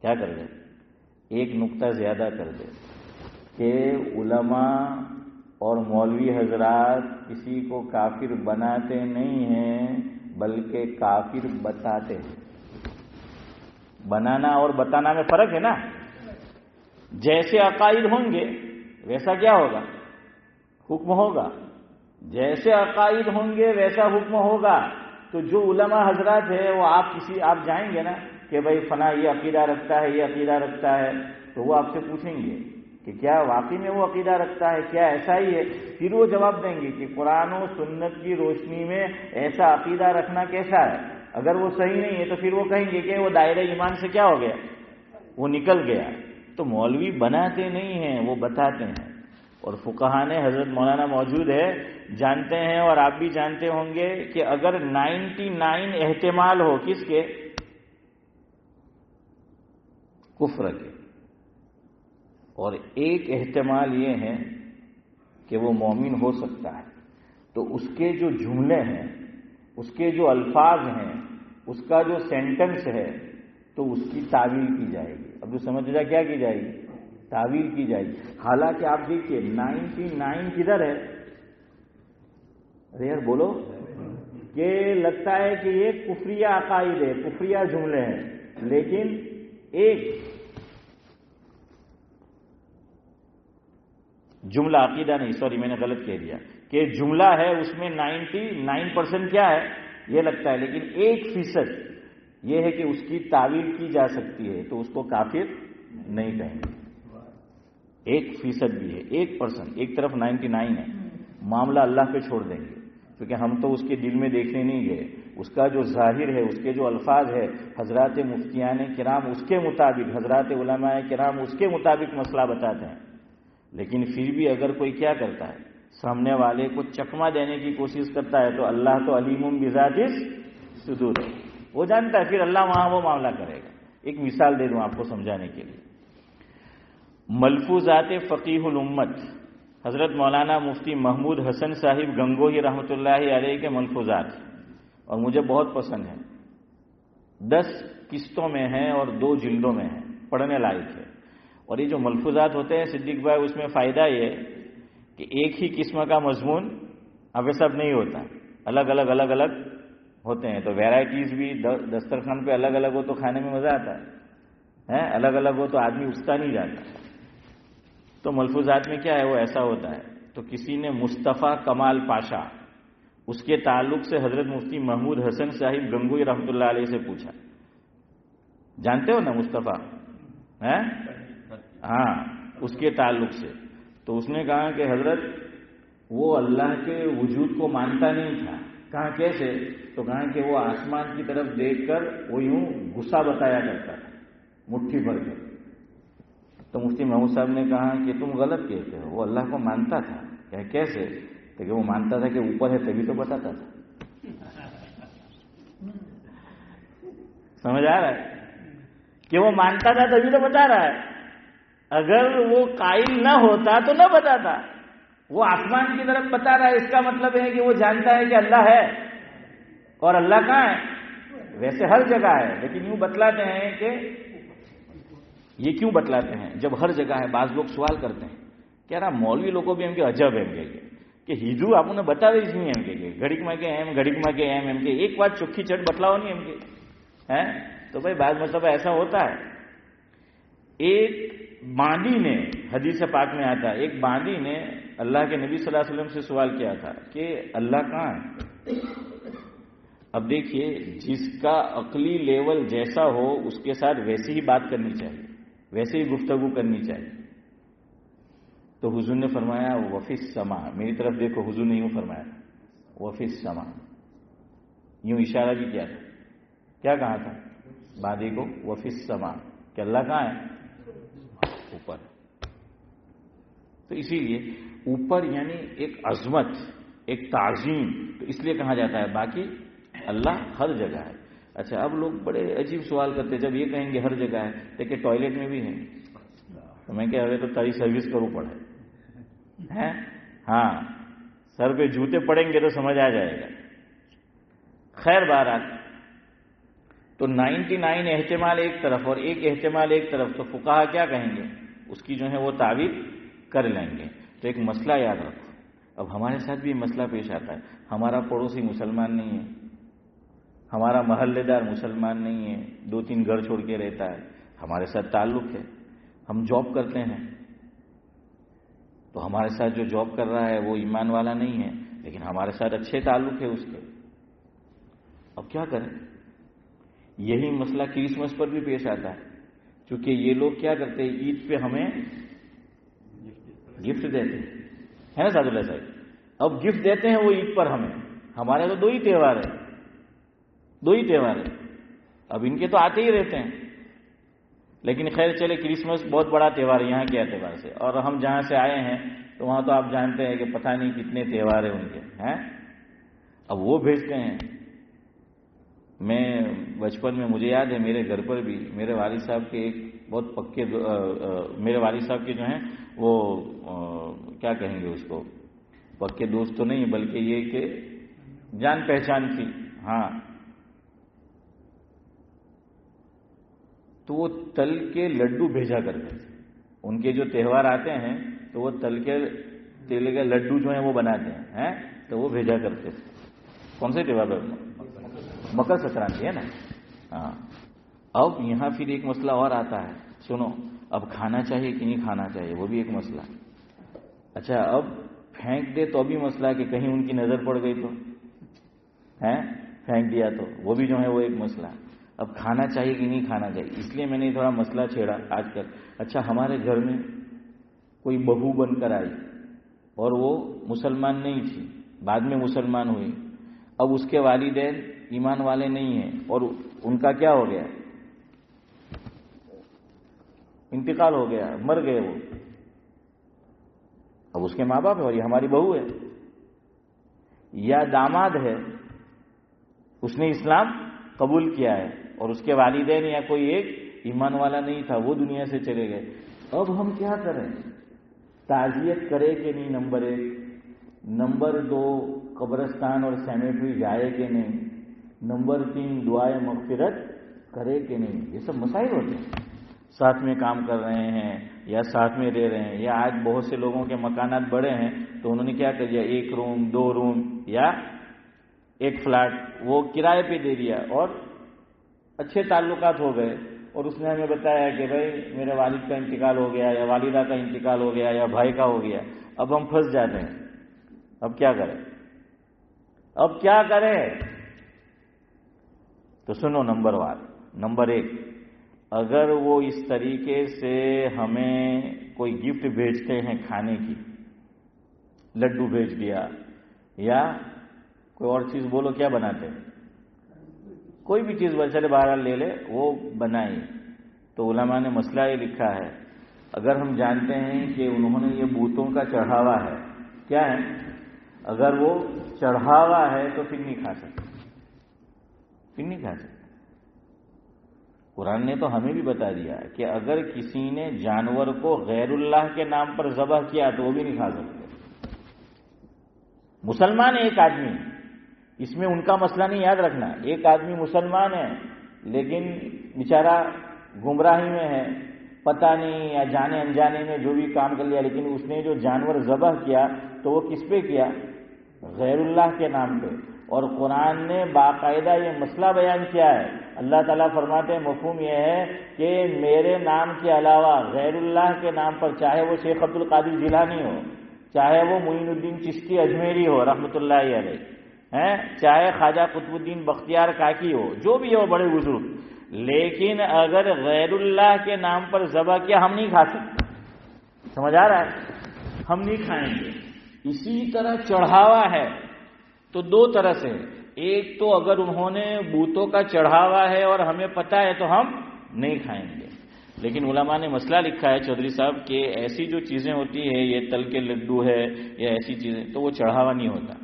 کیا کر دے؟ ایک نقطہ زیادہ کر دے کہ علماء اور مولوی حضرات کسی کو کافر بناتے نہیں ہیں بلکہ کافر بتاتے ہیں. بنانا اور بتانا میں فرق ہے نا. جیسے عقائد ہوں گے ویسا کیا ہوگا؟ حکم ہوگا. جیسے عقائد ہوں گے ویسا حکم ہوگا. تو جو علماء حضرات ہے وہ آپ جائیں گے نا کہ بھائی فلاں یہ عقیدہ رکھتا ہے، یہ عقیدہ رکھتا ہے، تو وہ آپ سے پوچھیں گے کہ کیا واقعی میں وہ عقیدہ رکھتا ہے، کیا ایسا ہی ہے؟ پھر وہ جواب دیں گے کہ قرآن و سنت کی روشنی میں ایسا عقیدہ رکھنا کیسا ہے. اگر وہ صحیح نہیں ہے تو پھر وہ کہیں گے کہ وہ دائرہ ایمان سے کیا ہو گیا، وہ نکل گیا. تو مولوی بناتے نہیں ہیں، وہ بتاتے ہیں. اور فقہاء نے، حضرت مولانا موجود ہے، جانتے ہیں اور آپ بھی جانتے ہوں گے کہ اگر 99 احتمال ہو کس کے؟ کفر کے، اور ایک احتمال یہ ہے کہ وہ مومن ہو سکتا ہے، تو اس کے جو جملے ہیں، اس کے جو الفاظ ہیں، اس کا جو سینٹنس ہے، تو اس کی تعویل کی جائے گی. اب جو سمجھ جائے کیا کی جائے گی؟ تعویل کی جائے گی. حالانکہ آپ دیکھیے 99 کدھر ہے؟ ارے یار بولو، کہ لگتا ہے کہ یہ کفریہ عقائد ہے، کفریہ جملے ہیں، لیکن ایک جملہ عقیدہ نہیں، سوری میں نے غلط کہہ دیا، کہ جملہ ہے اس میں 99% کیا ہے یہ لگتا ہے، لیکن 1% یہ ہے کہ اس کی تعویل کی جا سکتی ہے، تو اس کو کافر نہیں کہیں گے. 1% بھی ہے، 1%، ایک طرف 99 ہے. معاملہ اللہ پہ چھوڑ دیں گے کیونکہ ہم تو اس کے دل میں دیکھنے نہیں گئے. اس کا جو ظاہر ہے، اس کے جو الفاظ ہے، حضرات مفتیان کرام اس کے مطابق، حضرات علماء کرام اس کے مطابق مسئلہ بتاتے ہیں. لیکن پھر بھی اگر کوئی کیا کرتا ہے، سامنے والے کو چکما دینے کی کوشش کرتا ہے، تو اللہ تو علیم بذات الصدور ہے، وہ جانتا ہے، پھر اللہ وہاں وہ معاملہ کرے گا. ایک مثال دے دوں آپ کو سمجھانے کے لیے. ملفوظات فقیہ الامت، حضرت مولانا مفتی محمود حسن صاحب گنگوہی رحمۃ اللہ علیہ کے ملفوظات، اور مجھے بہت پسند ہیں. 10 قسطوں میں ہیں اور 2 جلدوں میں ہیں، پڑھنے لائق ہے. اور یہ جو ملفوظات ہوتے ہیں صدیق بھائی، اس میں فائدہ یہ کہ ایک ہی قسم کا مضمون اب سب نہیں ہوتا، الگ الگ ہوتے ہیں. تو ویرائٹیز بھی دسترخوان پہ الگ الگ ہو تو کھانے میں مزہ آتا ہے، الگ الگ ہو تو آدمی اکستا نہیں جاتا. تو ملفوظات میں کیا ہے، وہ ایسا ہوتا ہے. تو کسی نے مصطفیٰ کمال پاشا، اس کے تعلق سے حضرت مفتی محمود حسن صاحب گنگوئی رحمۃ اللہ علیہ سے پوچھا. جانتے ہو نا مصطفیٰ؟ ہاں، اس کے تعلق سے. تو اس نے کہا کہ حضرت وہ اللہ کے وجود کو مانتا نہیں تھا. کہاں کیسے؟ تو کہاں کہ وہ آسمان کی طرف دیکھ کر وہ یوں غصہ بتایا کرتا تھا مٹھی بھر کر. تو مفتی محمود صاحب نے کہا کہ تم غلط کہتے ہو، وہ اللہ کو مانتا تھا. کہ کیسے؟ تو کہ وہ مانتا تھا کہ اوپر ہے تبھی تو بتاتا تھا. سمجھ آ رہا ہے کہ وہ مانتا تھا تبھی تو بتا رہا ہے. اگر وہ قائل نہ ہوتا تو نہ بتاتا. وہ آسمان کی طرف بتا رہا ہے، اس کا مطلب ہے کہ وہ جانتا ہے کہ اللہ ہے. اور اللہ کہاں ہے؟ ویسے ہر جگہ ہے، لیکن یوں بتلاتے ہیں کہ یہ کیوں بتلاتے ہیں جب ہر جگہ ہے؟ بعض لوگ سوال کرتے ہیں کہہ رہا مولوی لوگوں بھی એમ કે અજબ એમ કે હિન્દુ આપણને બતાવે જ નહીં એમ કે ઘડીકમાં કે એમ કે એક વાત ચોખ્ખી ચટ બતલાવો નહીં એમ કે ہے. تو بھائی بعض مرتبہ ایسا ہوتا ہے. ایک باندی نے، حدیث پاک میں آتا ہے، ایک باندی نے اللہ کے نبی صلی اللہ علیہ وسلم سے سوال کیا تھا کہ اللہ کہاں ہے. اب دیکھیے، جس کا عقلی لیول جیسا ہو اس کے ساتھ ویسی ہی بات کرنی چاہیے، ویسے ہی گفتگو کرنی چاہیے. تو حضور نے فرمایا وفی السماء. میری طرف دیکھو، حضور نے یوں فرمایا وفی السماء، یوں اشارہ بھی کیا تھا. کیا کہا تھا باندی کو؟ وفی السماء، کہ اللہ کہاں ہے؟ اوپر. تو اسی لیے اوپر یعنی ایک عظمت، ایک تعظیم. تو اس لیے کہا جاتا ہے. باقی اللہ ہر جگہ ہے. اچھا، اب لوگ بڑے عجیب سوال کرتے جب یہ کہیں گے ہر جگہ ہے تو کہ ٹوائلٹ میں بھی ہے. تو میں کہہ رہے تو تاری سروس کروں پڑے ہیں. ہاں، سر پہ جوتے پڑیں گے تو سمجھ آ جائے گا. خیر بہرحال، تو 99 احتمال ایک طرف اور ایک احتمال ایک طرف، تو فقہا کیا کہیں گے؟ اس کی جو ہے وہ تعویل کر لیں گے. تو ایک مسئلہ یاد رکھو. اب ہمارے ساتھ بھی مسئلہ پیش آتا ہے. ہمارا پڑوسی مسلمان نہیں ہے، ہمارا محلے دار مسلمان نہیں ہے، 2-3 گھر چھوڑ کے رہتا ہے، ہمارے ساتھ تعلق ہے، ہم جاب کرتے ہیں. تو ہمارے ساتھ جو جاب کر رہا ہے وہ ایمان والا نہیں ہے، لیکن ہمارے ساتھ اچھے تعلق ہے اس کے. اب کیا کریں؟ یہی مسئلہ کرسمس پر بھی پیش آتا ہے. کیونکہ یہ لوگ کیا کرتے ہیں، عید پہ ہمیں گفٹ دیتے ہیں، ہے نا سعد اللہ صاحب؟ اب گفٹ دیتے ہیں وہ عید پر ہمیں. ہمارے تو 2 ہی تہوار ہیں، 2 ہی تہوار ہیں. اب ان کے تو آتے ہی رہتے ہیں. لیکن خیر چلے، کرسمس بہت بڑا تہوار ہے یہاں کے اعتبار سے، اور ہم جہاں سے آئے ہیں تو وہاں تو آپ جانتے ہیں کہ پتہ نہیں کتنے تہوار ہیں ان کے ہیں. اب وہ بھیجتے ہیں. میں بچپن میں مجھے یاد ہے میرے گھر پر بھی میرے والد صاحب کے ایک بہت پکے میرے والد صاحب کے جو ہیں وہ کیا کہیں گے اس کو، پکے دوست تو نہیں بلکہ یہ کہ جان پہچان تھی. ہاں، تو وہ تل کے لڈو بھیجا کرتے تھے. ان کے جو تہوار آتے ہیں تو وہ تل کے لڈو جو ہیں وہ بناتے ہیں تو وہ بھیجا کرتے تھے. کون سے تہوار پر؟ مکر سنکرانتی ہے نا. ہاں. اب یہاں پھر ایک مسئلہ اور آتا ہے. سنو، اب کھانا چاہیے کہ نہیں کھانا چاہیے وہ بھی ایک مسئلہ. اچھا، اب پھینک دے تو بھی مسئلہ کہ کہیں ان کی نظر پڑ گئی تو پھینک دیا تو وہ بھی جو ہے وہ ایک مسئلہ. اب کھانا چاہیے کہ نہیں کھانا چاہیے، اس لیے میں نے تھوڑا مسئلہ چھیڑا آج کل. اچھا، ہمارے گھر میں کوئی بہو بن کر آئی اور وہ مسلمان نہیں تھی، بعد میں مسلمان ہوئی. اب اس کے والدین ایمان والے نہیں ہیں اور ان کا کیا ہو گیا؟ انتقال ہو گیا، مر گئے وہ. اب اس کے ماں باپ ہے اور یہ ہماری بہو ہے. یا داماد ہے، اس نے اسلام قبول کیا ہے اور اس کے والدین یا کوئی ایک ایمان والا نہیں تھا، وہ دنیا سے چلے گئے. اب ہم کیا کریں؟ تعزیت کرے کہ نہیں؟ نمبر 1. نمبر 2، قبرستان اور سیمیٹری جائے کہ نہیں؟ نمبر 3، دعائے مغفرت کرے کہ نہیں؟ یہ سب مسائل ہوتے ہیں. ساتھ میں کام کر رہے ہیں یا ساتھ میں رہ رہے ہیں، یا آج بہت سے لوگوں کے مکانات بڑے ہیں تو انہوں نے کیا کر دیا، 1 روم 2 روم یا 1 فلیٹ وہ کرائے پہ دے دیا اور اچھے تعلقات ہو گئے. اور اس نے ہمیں بتایا کہ بھائی میرے والد کا انتقال ہو گیا یا والدہ کا انتقال ہو گیا یا بھائی کا ہو گیا. اب ہم پھنس جاتے ہیں. اب کیا کریں؟ تو سنو، نمبر 1، اگر وہ اس طریقے سے ہمیں کوئی گفٹ بھیجتے ہیں کھانے کی لڈو بھیج دیا یا کوئی اور چیز بولو کیا بناتے ہیں, کوئی بھی چیز چلے باہر لے لے وہ بنائی. تو علماء نے مسئلہ یہ لکھا ہے, اگر ہم جانتے ہیں کہ انہوں نے یہ بتوں کا چڑھاوا ہے, کیا ہے, اگر وہ چڑھاوا ہے تو پھر نہیں کھا سکتے, پھر نہیں کھا سکتے. قرآن نے تو ہمیں بھی بتا دیا کہ اگر کسی نے جانور کو غیر اللہ کے نام پر ذبح کیا تو وہ بھی نہیں کھا سکتے. مسلمان ہے ایک آدمی, اس میں ان کا مسئلہ نہیں, یاد رکھنا. ایک آدمی مسلمان ہے لیکن بیچارہ گمراہی میں ہے, پتہ نہیں یا جانے انجانے میں جو بھی کام کر لیا, لیکن اس نے جو جانور ذبح کیا تو وہ کس پہ کیا, غیر اللہ کے نام پہ. اور قرآن نے باقاعدہ یہ مسئلہ بیان کیا ہے. اللہ تعالیٰ فرماتے ہیں مفہوم یہ ہے کہ میرے نام کے علاوہ غیر اللہ کے نام پر, چاہے وہ شیخ عبد القادر جیلانی ہو, چاہے وہ معین الدین چشتی اجمیری ہو رحمۃ اللہ علیہ, چاہے خواجہ قطب الدین بختیار کاکی ہو, جو بھی ہو بڑے بزرگ, لیکن اگر غیر اللہ کے نام پر ذبح کیا ہم نہیں کھا سکتے. سمجھ آ رہا ہے, ہم نہیں کھائیں گے. اسی طرح چڑھاوا ہے تو دو طرح سے, ایک تو اگر انہوں نے بتوں کا چڑھاوا ہے اور ہمیں پتہ ہے تو ہم نہیں کھائیں گے. لیکن علماء نے مسئلہ لکھا ہے چودھری صاحب کہ ایسی جو چیزیں ہوتی ہیں, یہ تل کے لڈو ہے یا ایسی چیزیں, تو وہ چڑھاوا نہیں ہوتا.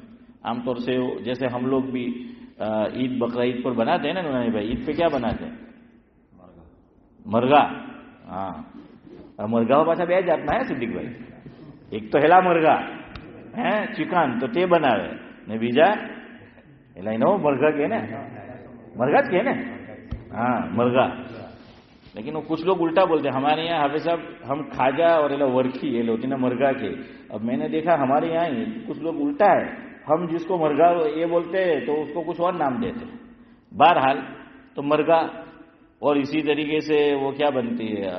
عام طور سے جیسے ہم لوگ بھی عید بقرہ عید پر بناتے ہیں نا نونانی بھائی, عید پہ کیا بناتے ہیں, مرغا. ہاں, مرغا پاچھا بیچ جاتا ہے صدیق بھائی, ایک تو ہیلا مرغا ہے چکن تو تے بناوے نے بیجا نو مرغا کے نا, مرغا کے نا, ہاں مرغا. لیکن وہ کچھ لوگ الٹا بولتے ہیں. ہمارے یہاں حافظ صاحب ہم کھاجا اور ورکی یہ ہوتی نا مرغا کے. اب میں نے دیکھا ہمارے یہاں ہی کچھ لوگ الٹا ہے, ہم جس کو مرغا یہ بولتے ہیں تو اس کو کچھ اور نام دیتے ہیں. بہرحال تو مرغا, اور اسی طریقے سے وہ کیا بنتی ہے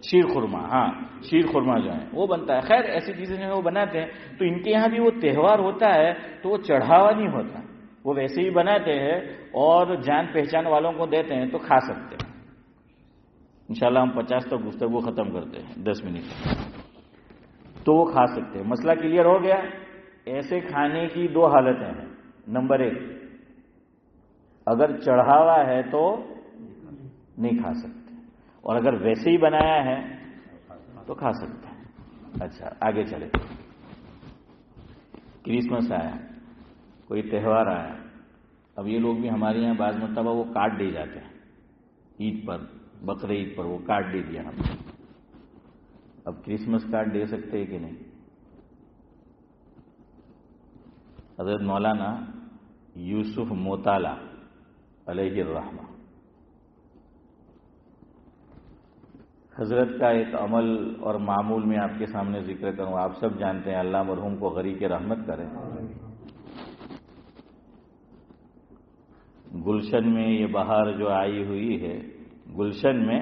شیر خورما. ہاں شیر خورما جو ہے وہ بنتا ہے. خیر ایسی چیزیں جو ہے وہ بناتے ہیں. تو ان کے یہاں بھی وہ تہوار ہوتا ہے تو وہ چڑھاوا نہیں ہوتا, وہ ویسے ہی بناتے ہیں اور جان پہچان والوں کو دیتے ہیں تو کھا سکتے ہیں. انشاءاللہ ہم 50 تک گفتگو ختم کرتے ہیں 10 منٹ, تو وہ کھا سکتے ہیں. مسئلہ کلیئر ہو گیا. ایسے کھانے کی دو حالتیں ہیں. نمبر 1, اگر چڑھاوا ہے تو نہیں کھا سکتے, اور اگر ویسے ہی بنایا ہے تو کھا سکتے ہیں. اچھا آگے چلے. کرسمس آیا, کوئی تہوار آیا. اب یہ لوگ بھی ہمارے یہاں بعض مرتبہ وہ کارڈ دے جاتے ہیں عید پر, بقر عید پر وہ کارڈ دے دیا ہم نے. اب کرسمس کارڈ دے سکتے ہیں کہ نہیں؟ حضرت مولانا یوسف موتالا علیہ الرحمہ, حضرت کا ایک عمل اور معمول میں آپ کے سامنے ذکر کروں. آپ سب جانتے ہیں, اللہ مرحوم کو غریق رحمت کرے. گلشن میں یہ بہار جو آئی ہوئی ہے, گلشن میں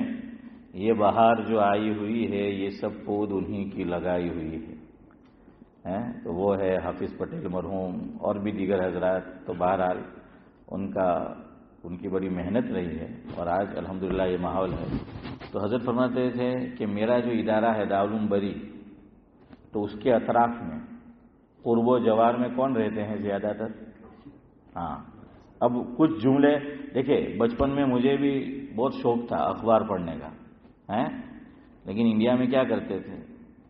یہ بہار جو آئی ہوئی ہے, یہ سب پود انہی کی لگائی ہوئی ہے. تو وہ ہے حافظ پٹیل مرحوم اور بھی دیگر حضرات. تو بہرحال ان کی بڑی محنت رہی ہے اور آج الحمدللہ یہ ماحول ہے. تو حضرت فرماتے تھے کہ میرا جو ادارہ ہے دارالعلوم بری, تو اس کے اطراف میں قرب و جوار میں کون رہتے ہیں زیادہ تر؟ ہاں. اب کچھ جملے دیکھیں, بچپن میں مجھے بھی بہت شوق تھا اخبار پڑھنے کا, لیکن انڈیا میں کیا کرتے تھے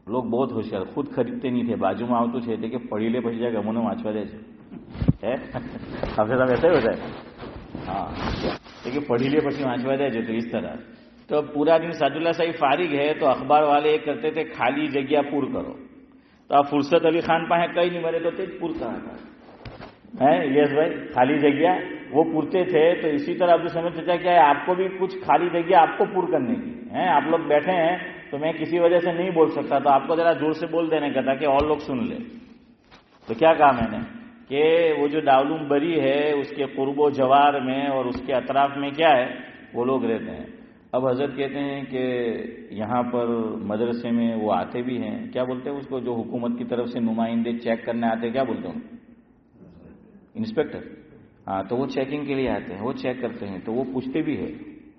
لوگ, بہت ہوشیار, خود خریدتے نہیں تھے, بازو میں آؤ تو چھے تھے کہ پڑھی لے پچ جائے گا منہ واچوا دے ہے حافظ صاحب ایسا ہی ہوتا ہے. ہاں لیکن پڑھی لے پچی واچوا دے جو, تو اس طرح. تو پورا دن سعد اللہ صاحب فارغ ہے تو اخبار والے یہ کرتے تھے خالی جگہ پور کرو. تو آپ فرصت علی خان پاہے کئی نہیں مرے تو تیج پور کہاں تھا یس بھائی, خالی جگہ وہ پورتے تھے. تو اسی طرح اب جو سمجھتے تھے کیا ہے آپ کو بھی کچھ خالی جگہ آپ کو پور کرنے کی ہے. آپ لوگ بیٹھے ہیں تو میں کسی وجہ سے نہیں بول سکتا, تو آپ کو ذرا زور سے بول دینے کا تھا کہ اور لوگ سن لیں. تو کیا کہا میں نے کہ وہ جو دارالعلوم بری ہے اس کے قرب و جوار میں اور اس کے اطراف میں کیا ہے وہ لوگ رہتے ہیں. اب حضرت کہتے ہیں کہ یہاں پر مدرسے میں وہ آتے بھی ہیں, کیا بولتے ہیں اس کو, جو حکومت کی طرف سے نمائندے چیک کرنے آتے ہیں, کیا بولتے ہیں انسپیکٹر. ہاں تو وہ چیکنگ کے لیے آتے ہیں, وہ چیک کرتے ہیں. تو وہ پوچھتے بھی ہے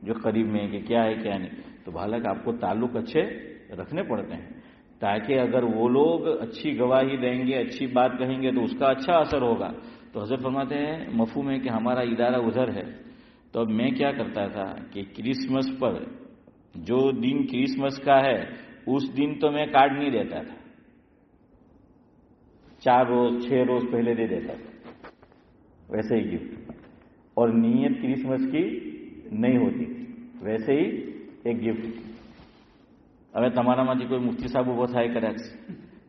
جو قریب میں کہ کیا ہے کیا نہیں. تو حالانکہ آپ کو تعلق اچھے رکھنے پڑتے ہیں. تاکہ اگر وہ لوگ اچھی گواہی دیں گے، اچھی بات کہیں گے تو اس کا اچھا اثر ہوگا. تو حضرت فرماتے ہیں مفہوم ہے کہ ہمارا ادارہ ادھر ہے. تو اب میں کیا کرتا تھا کہ کرسمس پر، جو دن کرسمس کا ہے اس دن تو میں کارڈ نہیں دیتا تھا، 4 روز 6 روز پہلے دے دیتا تھا ویسے ہی گفٹ، اور نیت کرسمس کی نہیں ہوتی تھی، ویسے ہی ایک گفٹ. હવે તમારામાંથી કોઈ મુફ્તી સાહેબ ઉભો થાય કદાચ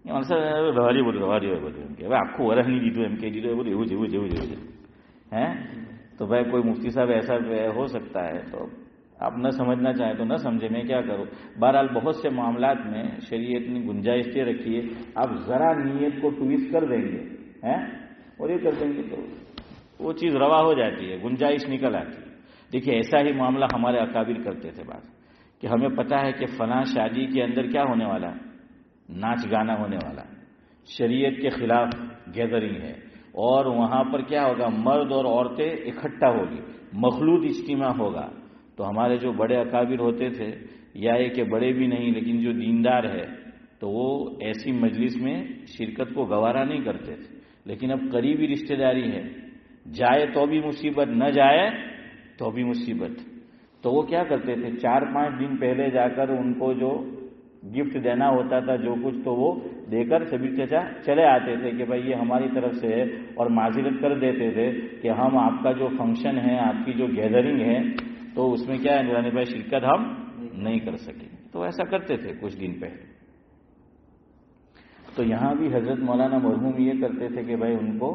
રવારી બધું કે હવે આખું વરસ નહીં દીધું એમ કહી દીધું, એ બધું એવું જેવું ہے. تو بھائی کوئی مفتی صاحب ایسا ہو سکتا ہے، تو آپ نہ سمجھنا چاہیں تو نہ سمجھے، میں کیا کروں. بہرحال بہت سے معاملات میں شریعت نے گنجائش دے رکھی ہے، آپ ذرا نیت کو ٹویسٹ کر دیں گے اور یہ کر دیں گے تو وہ چیز روا ہو جاتی ہے، گنجائش نکل آتی ہے. دیکھیے ایسا ہی معاملہ ہمارے اکابر کرتے تھے بات، کہ ہمیں پتہ ہے کہ فلاں شادی کے اندر کیا ہونے والا، ناچ گانا ہونے والا، شریعت کے خلاف گیدرنگ ہے، اور وہاں پر کیا ہوگا، مرد اور عورتیں اکٹھا ہوگی، مخلوط اجتماع ہوگا. تو ہمارے جو بڑے اکابر ہوتے تھے، یا یہ کہ بڑے بھی نہیں لیکن جو دیندار ہے، تو وہ ایسی مجلس میں شرکت کو گوارا نہیں کرتے تھے. لیکن اب قریبی رشتہ داری ہے، جائے تو بھی مصیبت، نہ جائے تو بھی مصیبت. تو وہ کیا کرتے تھے، 4-5 دن پہلے جا کر ان کو جو گفٹ دینا ہوتا تھا، جو کچھ، تو وہ دے کر سبیر چچا چلے آتے تھے کہ بھائی یہ ہماری طرف سے ہے، اور معذرت کر دیتے تھے کہ ہم آپ کا جو فنکشن ہے، آپ کی جو گیدرنگ ہے، تو اس میں کیا ہے نورانی بھائی شرکت ہم نہیں کر سکیں. تو ایسا کرتے تھے کچھ دن پہلے. تو یہاں بھی حضرت مولانا مرحوم یہ کرتے تھے کہ بھائی ان کو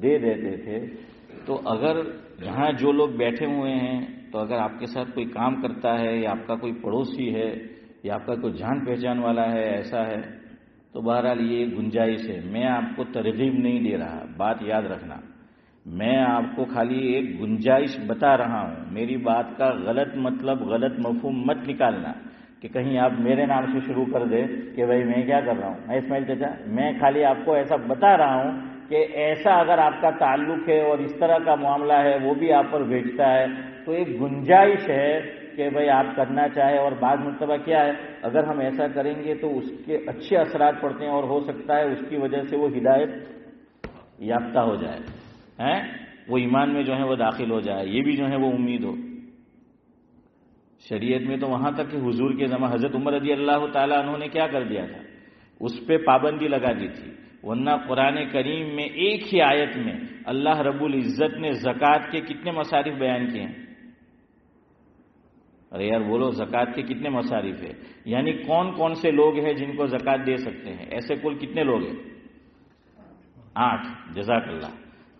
دے دیتے تھے. تو اگر یہاں جو لوگ بیٹھے ہوئے ہیں، تو اگر آپ کے ساتھ کوئی کام کرتا ہے، یا آپ کا کوئی پڑوسی ہے، یا آپ کا کوئی جان پہچان والا ہے، ایسا ہے، تو بہرحال یہ گنجائش ہے. میں آپ کو ترغیب نہیں دے رہا، بات یاد رکھنا، میں آپ کو خالی ایک گنجائش بتا رہا ہوں. میری بات کا غلط مطلب، غلط مفہوم مت نکالنا کہ کہیں آپ میرے نام سے شروع کر دیں کہ بھائی میں کیا کر رہا ہوں. اسماعیل چچا، میں خالی آپ کو ایسا بتا رہا ہوں کہ ایسا اگر آپ کا تعلق ہے اور اس طرح کا معاملہ ہے، وہ بھی آپ پر بھیجتا ہے، تو ایک گنجائش ہے کہ بھائی آپ کرنا چاہے. اور بعض مرتبہ کیا ہے، اگر ہم ایسا کریں گے تو اس کے اچھے اثرات پڑتے ہیں، اور ہو سکتا ہے اس کی وجہ سے وہ ہدایت یافتہ ہو جائے، وہ ایمان میں جو ہے وہ داخل ہو جائے. یہ بھی جو ہے وہ امید ہو. شریعت میں تو وہاں تک کہ حضور کے زمانے حضرت عمر رضی اللہ تعالیٰ عنہ نے کیا کر دیا تھا، اس پہ پابندی لگا دی تھی. ورنہ قرآن کریم میں ایک ہی آیت میں اللہ رب العزت نے زکوٰۃ کے کتنے مصارف بیان کیے ہیں. ارے یار بولو، زکوٰۃ کے کتنے مصارف ہیں؟ یعنی کون کون سے لوگ ہیں جن کو زکوٰۃ دے سکتے ہیں؟ ایسے کل کتنے لوگ ہیں؟ 8. جزاک اللہ،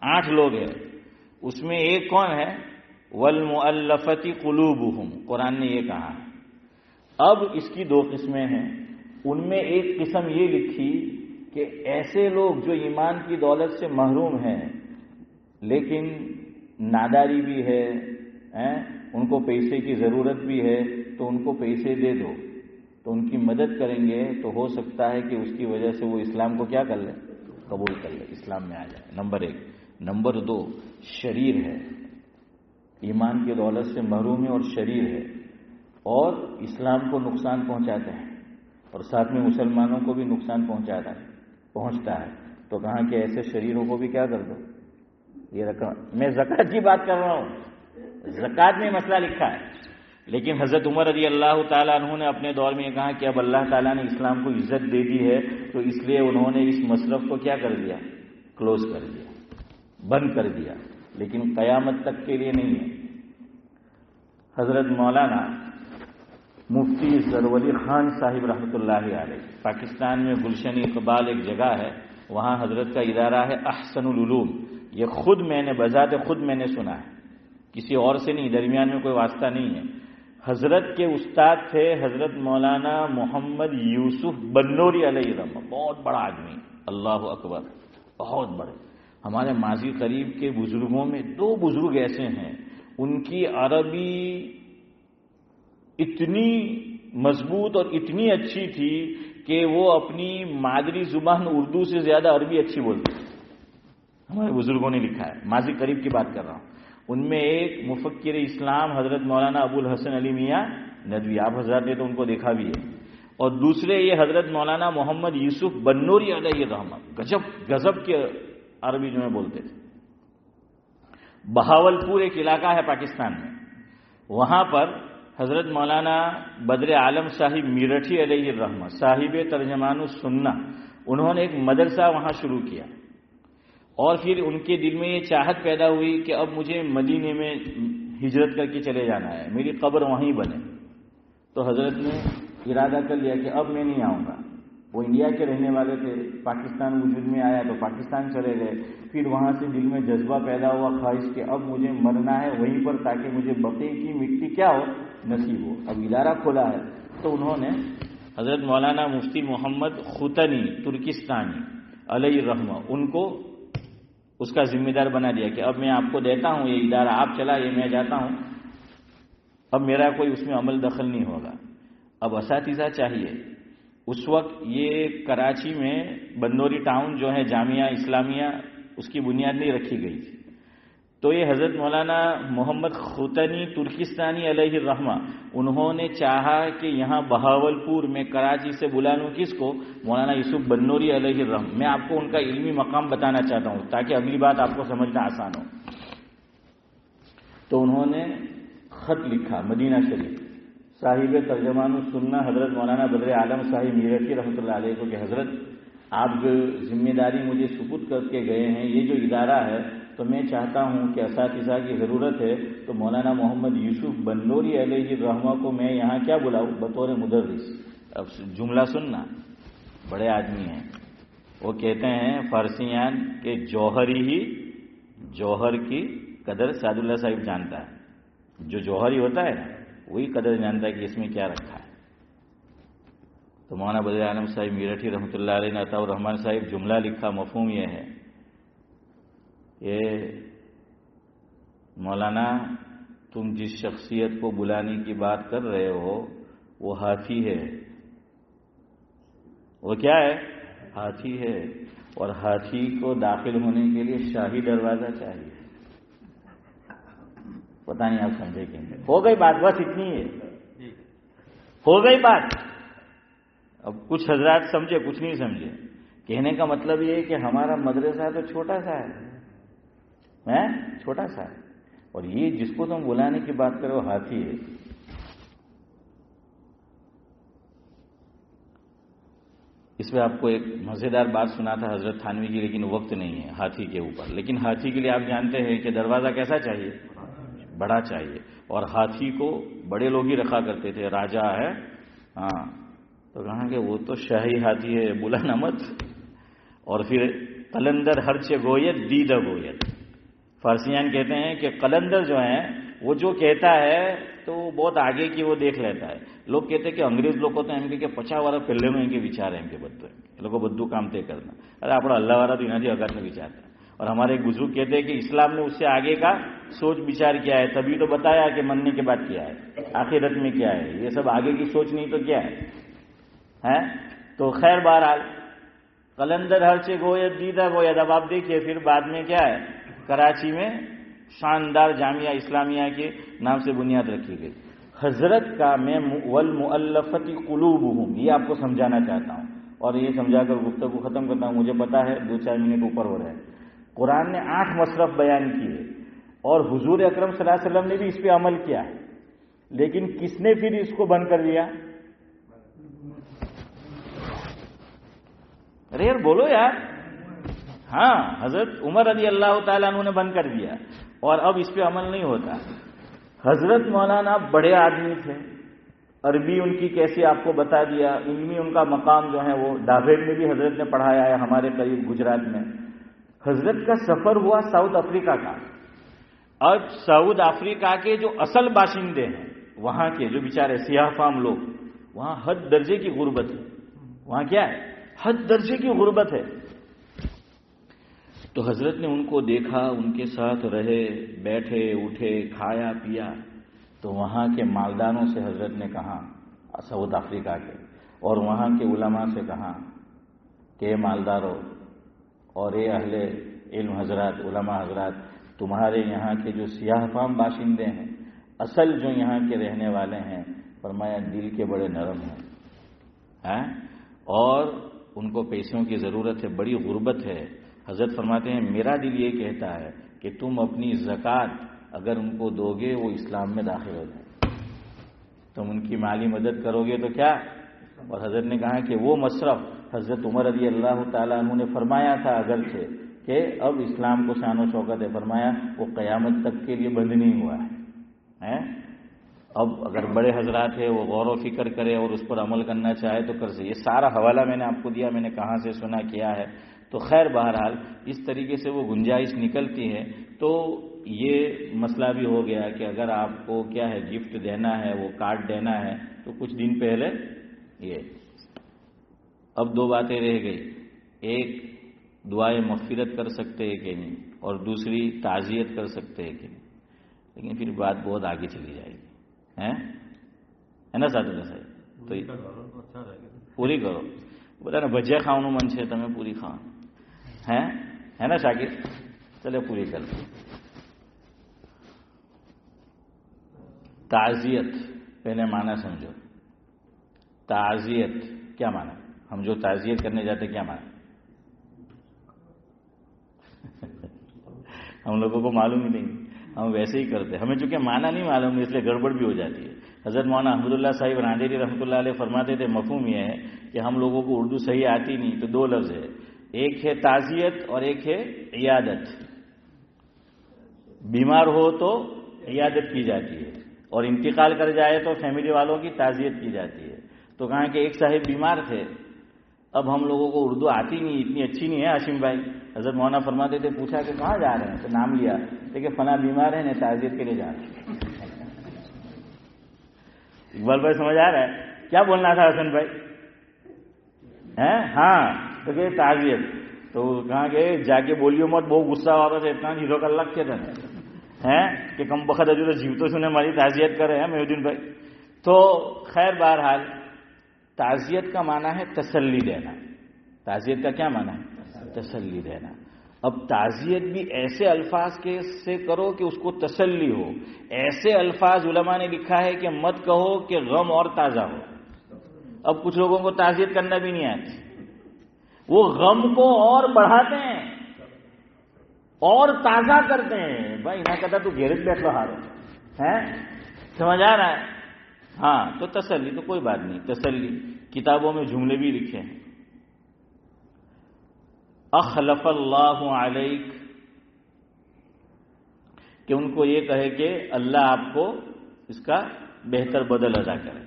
8 لوگ ہیں. اس میں ایک کون ہے؟ والمؤلفۃ قلوبہم، قرآن نے یہ کہا ہے. اب اس کی 2 قسمیں ہیں. ان میں ایک قسم یہ لکھی کہ ایسے لوگ جو ایمان کی دولت سے محروم ہیں، لیکن ناداری بھی ہے، ان کو پیسے کی ضرورت بھی ہے، تو ان کو پیسے دے دو، تو ان کی مدد کریں گے، تو ہو سکتا ہے کہ اس کی وجہ سے وہ اسلام کو کیا کر لے، قبول کر لے، اسلام میں آ جائے. نمبر 1. نمبر 2، شریر ہے، ایمان کی دولت سے محروم ہے اور شریر ہے، اور اسلام کو نقصان پہنچاتے ہیں، اور ساتھ میں مسلمانوں کو بھی نقصان پہنچتا ہے. تو کہاں کہ ایسے شریروں کو بھی کیا کر دو. یہ رقم میں زکوٰۃ کی بات کر رہا ہوں، زکوٰۃ میں مسئلہ لکھا ہے. لیکن حضرت عمر رضی اللہ تعالیٰ عنہ نے اپنے دور میں یہ کہا کہ اب اللہ تعالیٰ نے اسلام کو عزت دے دی ہے، تو اس لیے انہوں نے اس مصرف کو کیا کر دیا، کلوز کر دیا، بند کر دیا. لیکن قیامت تک کے لیے نہیں ہے. حضرت مولانا مفتی زرولی خان صاحب رحمۃ اللہ علیہ، پاکستان میں گلشن اقبال ایک جگہ ہے، وہاں حضرت کا ادارہ ہے احسن العلوم. یہ خود میں نے بذات خود میں نے سنا ہے، کسی اور سے نہیں، درمیان میں کوئی واسطہ نہیں ہے. حضرت کے استاد تھے حضرت مولانا محمد یوسف بنوری علیہ رحمہ، بہت بڑا آدمی، اللہ اکبر، بہت بڑے. ہمارے ماضی قریب کے بزرگوں میں 2 بزرگ ایسے ہیں، ان کی عربی اتنی مضبوط اور اتنی اچھی تھی کہ وہ اپنی مادری زبان اردو سے زیادہ عربی اچھی بولتے ہیں. ہمارے بزرگوں نے لکھا ہے، ماضی قریب کی بات کر رہا ہوں. ان میں ایک مفکر اسلام حضرت مولانا ابو الحسن علی میاں ندوی، آپ حضرات نے تو ان کو دیکھا بھی ہے. اور دوسرے یہ حضرت مولانا محمد یوسف بنوری علیہ الرحمہ، گجب کے عربی جو میں بولتے تھے. بہاولپور ایک علاقہ ہے پاکستان میں، وہاں پر حضرت مولانا بدر عالم صاحب میرٹھی علیہ الرحمہ، صاحب ترجمان السنہ، انہوں نے ایک مدرسہ وہاں شروع کیا. اور پھر ان کے دل میں یہ چاہت پیدا ہوئی کہ اب مجھے مدینے میں ہجرت کر کے چلے جانا ہے، میری قبر وہیں بنے. تو حضرت نے ارادہ کر لیا کہ اب میں نہیں آؤں گا. وہ انڈیا کے رہنے والے تھے، پاکستان وجود میں آیا تو پاکستان چلے گئے. پھر وہاں سے دل میں جذبہ پیدا ہوا، خواہش کہ اب مجھے مرنا ہے وہیں پر، تاکہ مجھے بقیع کی مٹی کیا ہو، نصیب ہو. اب ادارہ کھولا ہے تو انہوں نے حضرت مولانا مفتی محمد خوتنی ترکستانی علیہ الرحمہ ان کو اس کا ذمہ دار بنا دیا کہ اب میں آپ کو دیتا ہوں یہ ادارہ، آپ چلائیے، میں جاتا ہوں، اب میرا کوئی اس میں عمل دخل نہیں ہوگا. اب اساتذہ چاہیے. اس وقت یہ کراچی میں بندوری ٹاؤن جو ہے جامعہ اسلامیہ، اس کی بنیاد نہیں رکھی گئی تھی. تو یہ حضرت مولانا محمد خوتنی ترکستانی علیہ الرحمہ انہوں نے چاہا کہ یہاں بہاولپور میں کراچی سے بلا لوں کس کو، مولانا یوسف بنوری علیہ الرحمہ. میں آپ کو ان کا علمی مقام بتانا چاہتا ہوں تاکہ اگلی بات آپ کو سمجھنا آسان ہو. تو انہوں نے خط لکھا مدینہ شریف، صاحب ترجمان السنہ حضرت مولانا بدر عالم صاحب میرٹھی رحمۃ اللہ علیہ کو کہ حضرت آپ جو ذمہ داری مجھے سپرد کر کے گئے ہیں، یہ جو ادارہ ہے تو میں چاہتا ہوں کہ اساتذہ کی ضرورت ہے، تو مولانا محمد یوسف بنوری علیہ الرحمہ کو میں یہاں کیا بلاؤں بطور مدرس. اب جملہ سننا، بڑے آدمی ہیں، وہ کہتے ہیں فارسیان کہ جوہر کی قدر سعد اللہ صاحب جانتا ہے. جو جوہری ہوتا ہے نا وہی قدر جانتا ہے کہ اس میں کیا رکھا ہے. تو مولانا بدر عالم صاحب میرٹھی رحمۃ اللہ علیہ نے عطاء الرحمان صاحب جملہ لکھا، مفہوم یہ ہے کہ مولانا تم جس شخصیت کو بلانے کی بات کر رہے ہو وہ ہاتھی ہے. وہ کیا ہے؟ ہاتھی ہے. اور ہاتھی کو داخل ہونے کے لیے شاہی دروازہ چاہیے. پتہ نہیں آپ سمجھے کہ نہیں. ہو گئی بات، بس اتنی ہے، ہو گئی بات. اب کچھ حضرات سمجھے، کچھ نہیں سمجھے. کہنے کا مطلب یہ ہے کہ ہمارا مدرسہ تو چھوٹا سا ہے، چھوٹا سا ہے، اور یہ جس کو تم بلانے کی بات کرو ہاتھی ہے. اس میں آپ کو ایک مزیدار بات سنا تھا حضرت تھانوی کی، لیکن وقت نہیں ہے ہاتھی کے اوپر. لیکن ہاتھی کے لیے آپ جانتے ہیں کہ دروازہ کیسا چاہیے؟ بڑا چاہیے. اور ہاتھی کو بڑے لوگ ہی رکھا کرتے تھے. راجا ہے، ہاں، تو کہاں کہ وہ تو شاہی ہاتھی ہے، بلانا مت. اور پھر قلندر ہرچے گویت دیدہ گویت. فارسیان کہتے ہیں کہ قلندر جو ہیں وہ جو کہتا ہے تو بہت آگے کی وہ دیکھ لیتا ہے. لوگ کہتے ہیں کہ انگریز لوگ ہوتے ہیں کہ 50 والا پہلے میں ان کے وچار ہیں کہ بدو لوگوں بدو کام طے کرنا. ارے آپ اللہ والا تو انہیں اگر میں وچار ہے. اور ہمارے ایک بزرگ کہتے ہیں کہ اسلام نے اس سے آگے کا سوچ بچار کیا ہے، تبھی تو بتایا کہ مرنے کے بعد کیا ہے، آخرت میں کیا ہے. یہ سب آگے کی سوچ نہیں تو کیا ہے. تو خیر بہرحال قلندر ہر سے گوید دیدہ گوید. اب آپ دیکھیے پھر بعد میں کیا ہے، کراچی میں شاندار جامعہ اسلامیہ کے نام سے بنیاد رکھی گئی. حضرت کا میں والمؤلفۃ قلوبہم یہ آپ کو سمجھانا چاہتا ہوں، اور یہ سمجھا کر گفتگو ختم کرتا ہوں. مجھے پتا ہے 2-4 منٹ اوپر ہو رہے ہیں. قرآن نے 8 مصرف بیان کیے اور حضور اکرم صلی اللہ علیہ وسلم نے بھی اس پہ عمل کیا، لیکن کس نے پھر اس کو بند کر دیا؟ ارے یار بولو یار. ہاں، حضرت عمر رضی اللہ تعالیٰ عنہ نے بند کر دیا اور اب اس پہ عمل نہیں ہوتا. حضرت مولانا بڑے آدمی تھے، عربی ان کی کیسی آپ کو بتا دیا. علمی ان کا مقام جو ہے وہ ڈابھیڑ میں بھی حضرت نے پڑھایا ہے، ہمارے قریب گجرات میں. حضرت کا سفر ہوا ساؤتھ افریقہ کا. اب ساؤتھ افریقہ کے جو اصل باشندے ہیں وہاں کے جو بیچارے سیاہ فام لوگ، وہاں حد درجے کی غربت ہے. وہاں کیا ہے؟ حد درجے کی غربت ہے. تو حضرت نے ان کو دیکھا، ان کے ساتھ رہے، بیٹھے اٹھے، کھایا پیا. تو وہاں کے مالداروں سے حضرت نے کہا، ساؤتھ افریقہ کے، اور وہاں کے علماء سے کہا کہ مالداروں اور اے اہل علم حضرات، علماء حضرات، تمہارے یہاں کے جو سیاہ فام باشندے ہیں، اصل جو یہاں کے رہنے والے ہیں، فرمایا دل کے بڑے نرم ہیں. اور ان کو پیسوں کی ضرورت ہے، بڑی غربت ہے. حضرت فرماتے ہیں میرا دل یہ کہتا ہے کہ تم اپنی زکوٰۃ اگر ان کو دو گے وہ اسلام میں داخل ہو جائیں. تم ان کی مالی مدد کرو گے تو کیا. اور حضرت نے کہا کہ وہ مصرف حضرت عمر رضی اللہ تعالیٰ عنہ نے فرمایا تھا اگرچہ کہ اب اسلام کو شان و شوکت ہے، فرمایا وہ قیامت تک کے لیے بند نہیں ہوا ہے. اب اگر بڑے حضرات ہیں وہ غور و فکر کرے اور اس پر عمل کرنا چاہے تو کر سکے. یہ سارا حوالہ میں نے آپ کو دیا، میں نے کہاں سے سنا کیا ہے. تو خیر بہرحال اس طریقے سے وہ گنجائش نکلتی ہے. تو یہ مسئلہ بھی ہو گیا کہ اگر آپ کو کیا ہے گفٹ دینا ہے، وہ کارڈ دینا ہے، تو کچھ دن پہلے یہ اب دو باتیں رہ گئی. ایک دعائیں مغفرت کر سکتے ہیں کہ نہیں، اور دوسری تعزیت کر سکتے ہیں کہ نہیں. لیکن پھر بات بہت آگے چلی جائے گی، ہے نا ساتھ صاحب. تو پوری کرو. بتا نا بجے کھاؤں من سے تمہیں پوری کھاؤ ہے نا شاکر. چلے پوری کر لیں. تعزیت پہلے معنی سمجھو. تعزیت کیا معنی؟ ہم جو تعزیت کرنے جاتے کیا معنی؟ ہم لوگوں کو معلوم ہی نہیں، ہم ویسے ہی کرتے. ہمیں چونکہ معنی نہیں معلوم اس لیے گڑبڑ بھی ہو جاتی ہے. حضرت مولانا احمد اللہ صاحب راندیری رحمۃ اللہ علیہ فرماتے تھے مفہوم یہ ہے کہ ہم لوگوں کو اردو صحیح آتی نہیں تو دو لفظ ہے، ایک ہے تعزیت اور ایک ہے عیادت. بیمار ہو تو عیادت کی جاتی ہے اور انتقال کر جائے تو فیملی والوں کی تعزیت کی جاتی ہے. تو کہا کہ ایک صاحب بیمار تھے. اب ہم لوگوں کو اردو آتی نہیں، اتنی اچھی نہیں ہے ہاشم بھائی. حضرت مولانا فرماتے تھے پوچھا کہ کہاں جا رہے ہیں تو نام لیا کہ فلاں بیمار ہے نہیں تعزیت کے لیے جا رہے ہیں. اقبال بھائی سمجھ آ رہا ہے کیا بولنا تھا حسن بھائی؟ ہاں تو کہ تعزیت. تو کہاں کہ جا کے بولیو مت، بہت غصہ آ رہا تھا اتنا ہیرو کا لگ کے تھا کہ کم بخت جو جیو تو سنے ہماری تعزیت کرے ہیں محدود بھائی. تو خیر بہرحال تعزیت کا معنی ہے تسلی دینا. تعزیت کا کیا معنی ہے؟ تسلی دینا. اب تعزیت بھی ایسے الفاظ کے سے کرو کہ اس کو تسلی ہو. ایسے الفاظ علماء نے لکھا ہے کہ مت کہو کہ غم اور تازہ ہو. اب کچھ لوگوں کو تعزیت کرنا بھی نہیں آتی، وہ غم کو اور بڑھاتے ہیں اور تازہ کرتے ہیں. بھائی نہ کہتا تو گیرج بیٹھ رہا ہے، سمجھ آ رہا ہے. ہاں تو تسلی تو کوئی بات نہیں. تسلی کتابوں میں جملے بھی لکھے ہیں. اخلف اللہ علیک، کہ ان کو یہ کہے کہ اللہ آپ کو اس کا بہتر بدل ادا کرے.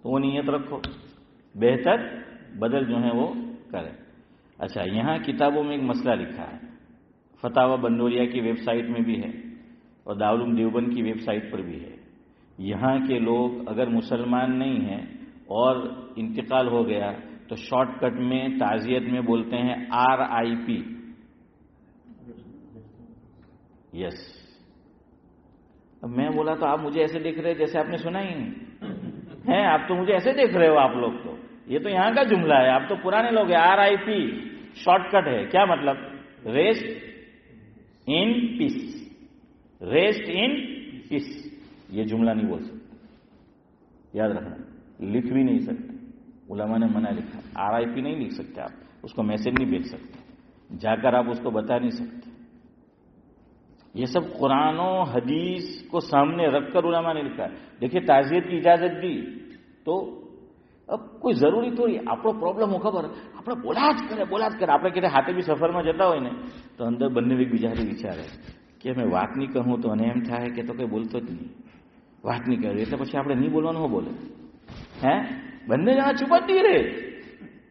تو وہ نیت رکھو بہتر بدل جو ہے وہ کرے. اچھا یہاں کتابوں میں ایک مسئلہ لکھا ہے، فتاوی بندوریا کی ویب سائٹ میں بھی ہے اور دارالعلوم دیوبند کی ویب سائٹ پر بھی ہے. یہاں کے لوگ اگر مسلمان نہیں ہیں اور انتقال ہو گیا تو شارٹ کٹ میں تعزیت میں بولتے ہیں RIP. یس. اب میں بولا تو آپ مجھے ایسے دیکھ رہے جیسے آپ نے سنا ہی نہیں ہے. آپ تو مجھے ایسے دیکھ رہے ہو. آپ لوگ تو یہ تو یہاں کا جملہ ہے، آپ تو پرانے لوگ ہیں. RIP شارٹ کٹ ہے. کیا مطلب؟ Rest in peace. Rest in peace. یہ جملہ نہیں بول سکتے، یاد رکھنا. لکھ بھی نہیں سکتے، علماء نے منع لکھا. RIP نہیں لکھ سکتے آپ، اس کو میسج نہیں بھیج سکتے، جا کر آپ اس کو بتا نہیں سکتے. یہ سب قرآن و حدیث کو سامنے رکھ کر علماء نے لکھا ہے. دیکھیے تعزیت کی اجازت دی تو اب کوئی ضروری تھوڑی આપણો પ્રોબ્લેમ હો ખબર આપણે બોલા જ કરે. આપણે કીધે હાથે બી સફરમાં જતા હોય ને તો અંદર બંને એકબીજાને વિચારે કે મેં વાત નહીં કહું તો અને એમ થાય કે તો કંઈ બોલતો જ નહીં, વાત નહીં કરે એટલે પછી આપણે નહીં બોલવાનું હો બોલે. બંને જણા ચૂપ જ નહીં રહે.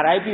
RIP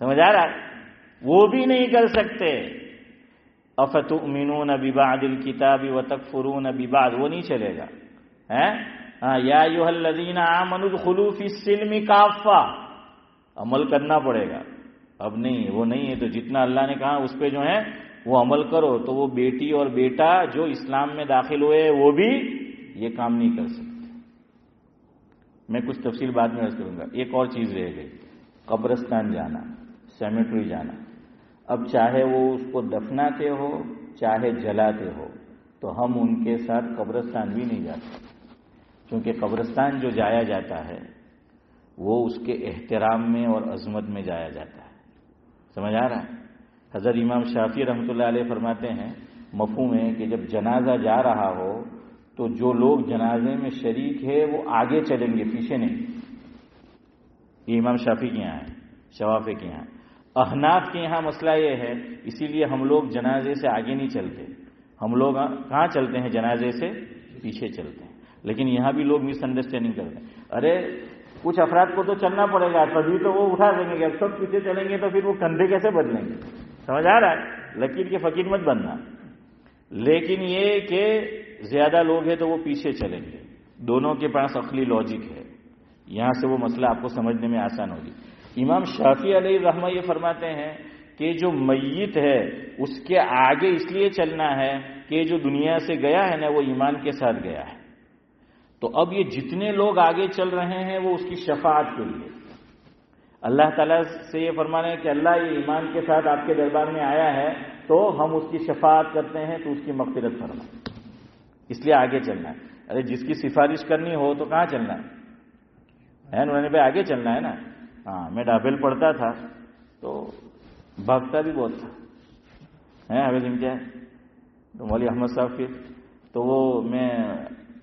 سمجھ آ رہا ہے؟ وہ بھی نہیں کر سکتے. افتؤمنون ببعض الکتاب وتکفرون ببعض، وہ نہیں چلے گا. یا ایھا الذین آمنوا ادخلوا فی السلم کافہ، عمل کرنا پڑے گا. اب نہیں، وہ نہیں ہے. تو جتنا اللہ نے کہا اس پہ جو ہے وہ عمل کرو. تو وہ بیٹی اور بیٹا جو اسلام میں داخل ہوئے وہ بھی یہ کام نہیں کر سکتے. میں کچھ تفصیل بعد میں عرض کروں گا. ایک اور چیز رہ گئی، قبرستان جانا، سیمیٹری جانا. اب چاہے وہ اس کو دفناتے ہو چاہے جلاتے ہو، تو ہم ان کے ساتھ قبرستان بھی نہیں جاتے، کیونکہ قبرستان جو جایا جاتا ہے وہ اس کے احترام میں اور عظمت میں جایا جاتا ہے. سمجھ آ رہا ہے؟ حضرت امام شافعی رحمۃ اللہ علیہ فرماتے ہیں، مفہوم ہے کہ جب جنازہ جا رہا ہو تو جو لوگ جنازے میں شریک ہے وہ آگے چلیں گے، پیچھے نہیں. یہ امام شافعی کے یہاں ہے، شوافی کے یہاں. احناف کے یہاں مسئلہ یہ ہے، اسی لیے ہم لوگ جنازے سے آگے نہیں چلتے. ہم لوگ کہاں چلتے ہیں؟ جنازے سے پیچھے چلتے ہیں. لیکن یہاں بھی لوگ مس انڈرسٹینڈنگ کرتے ہیں. ارے کچھ افراد کو تو چلنا پڑے گا، تبھی تو وہ اٹھا دیں گے. اب سب پیچھے چلیں گے تو پھر وہ کندھے کیسے بدلیں گے؟ سمجھ آ رہا ہے؟ لکیر کے فقیر مت بننا. لیکن یہ کہ زیادہ لوگ ہیں تو وہ پیچھے چلیں گے. دونوں کے پاس عقلی لاجک ہے. یہاں سے وہ مسئلہ آپ کو سمجھنے میں آسان ہوگی. امام شافعی علیہ الرحمہ یہ فرماتے ہیں کہ جو میت ہے اس کے آگے اس لیے چلنا ہے کہ جو دنیا سے گیا ہے نا وہ ایمان کے ساتھ گیا ہے. تو اب یہ جتنے لوگ آگے چل رہے ہیں وہ اس کی شفاعت کے لیے. اللہ تعالیٰ سے یہ فرمانا ہے کہ اللہ یہ ایمان کے ساتھ آپ کے دربار میں آیا ہے تو ہم اس کی شفاعت کرتے ہیں تو اس کی مغفرت فرما. اس لیے آگے چلنا ہے. ارے جس کی سفارش کرنی ہو تو کہاں چلنا ہے؟ انہوں نے آگے چلنا ہے نا. ہاں، میں ڈابل پڑھتا تھا تو بھاگتا بھی بہت تھا. حافظ امتیاز تو مولوی احمد صاحب پھر تو وہ میں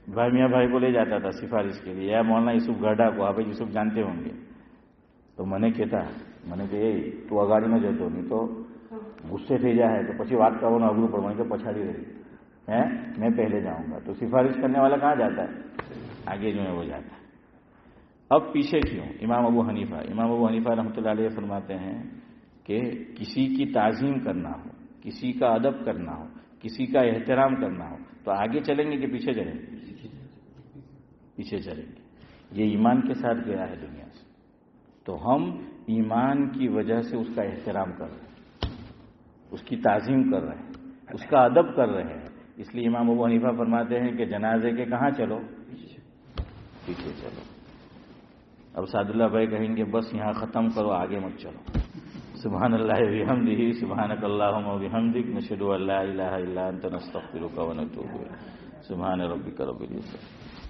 بھائی میاں بھائی کو لے جاتا تھا سفارش کے لیے، یا مولانا یوسف گڈھا کو. حافظ یوسف جانتے ہوں گے. تو میں نے کہتا تو اگاڑی میں جاتا نہیں تو غصے تھے جائے تو پچھی વાત کرو اگلو پر وہیں تو پچھاڑی رہی ہے، میں پہلے جاؤں گا. تو سفارش کرنے والا کہاں جاتا ہے؟ آگے جو ہے وہ جاتا ہے. اب پیچھے کیوں؟ امام ابو حنیفہ رحمۃ اللہ علیہ فرماتے ہیں کہ کسی کی تعظیم کرنا ہو، کسی کا ادب کرنا ہو، کسی کا احترام کرنا ہو تو آگے چلیں گے کہ پیچھے چلیں گے؟ پیچھے چلیں گے. یہ ایمان کے ساتھ گیا ہے دنیا سے، تو ہم ایمان کی وجہ سے اس کا احترام کر رہے ہیں، اس کی تعظیم کر رہے ہیں، اس کا ادب کر رہے ہیں. اس لیے امام ابو حنیفہ فرماتے ہیں کہ جنازے کے کہاں چلو؟ پیچھے چلو. اب سعد اللہ بھائی کہیں گے بس یہاں ختم کرو، آگے مت چلو. سبحان اللہ وبحمدہ، سبحانک اللہم وبحمدک، نشہد ان لا الہ الا انت، نستغفرک ونتوب الیک. سبحان ربک رب العزت.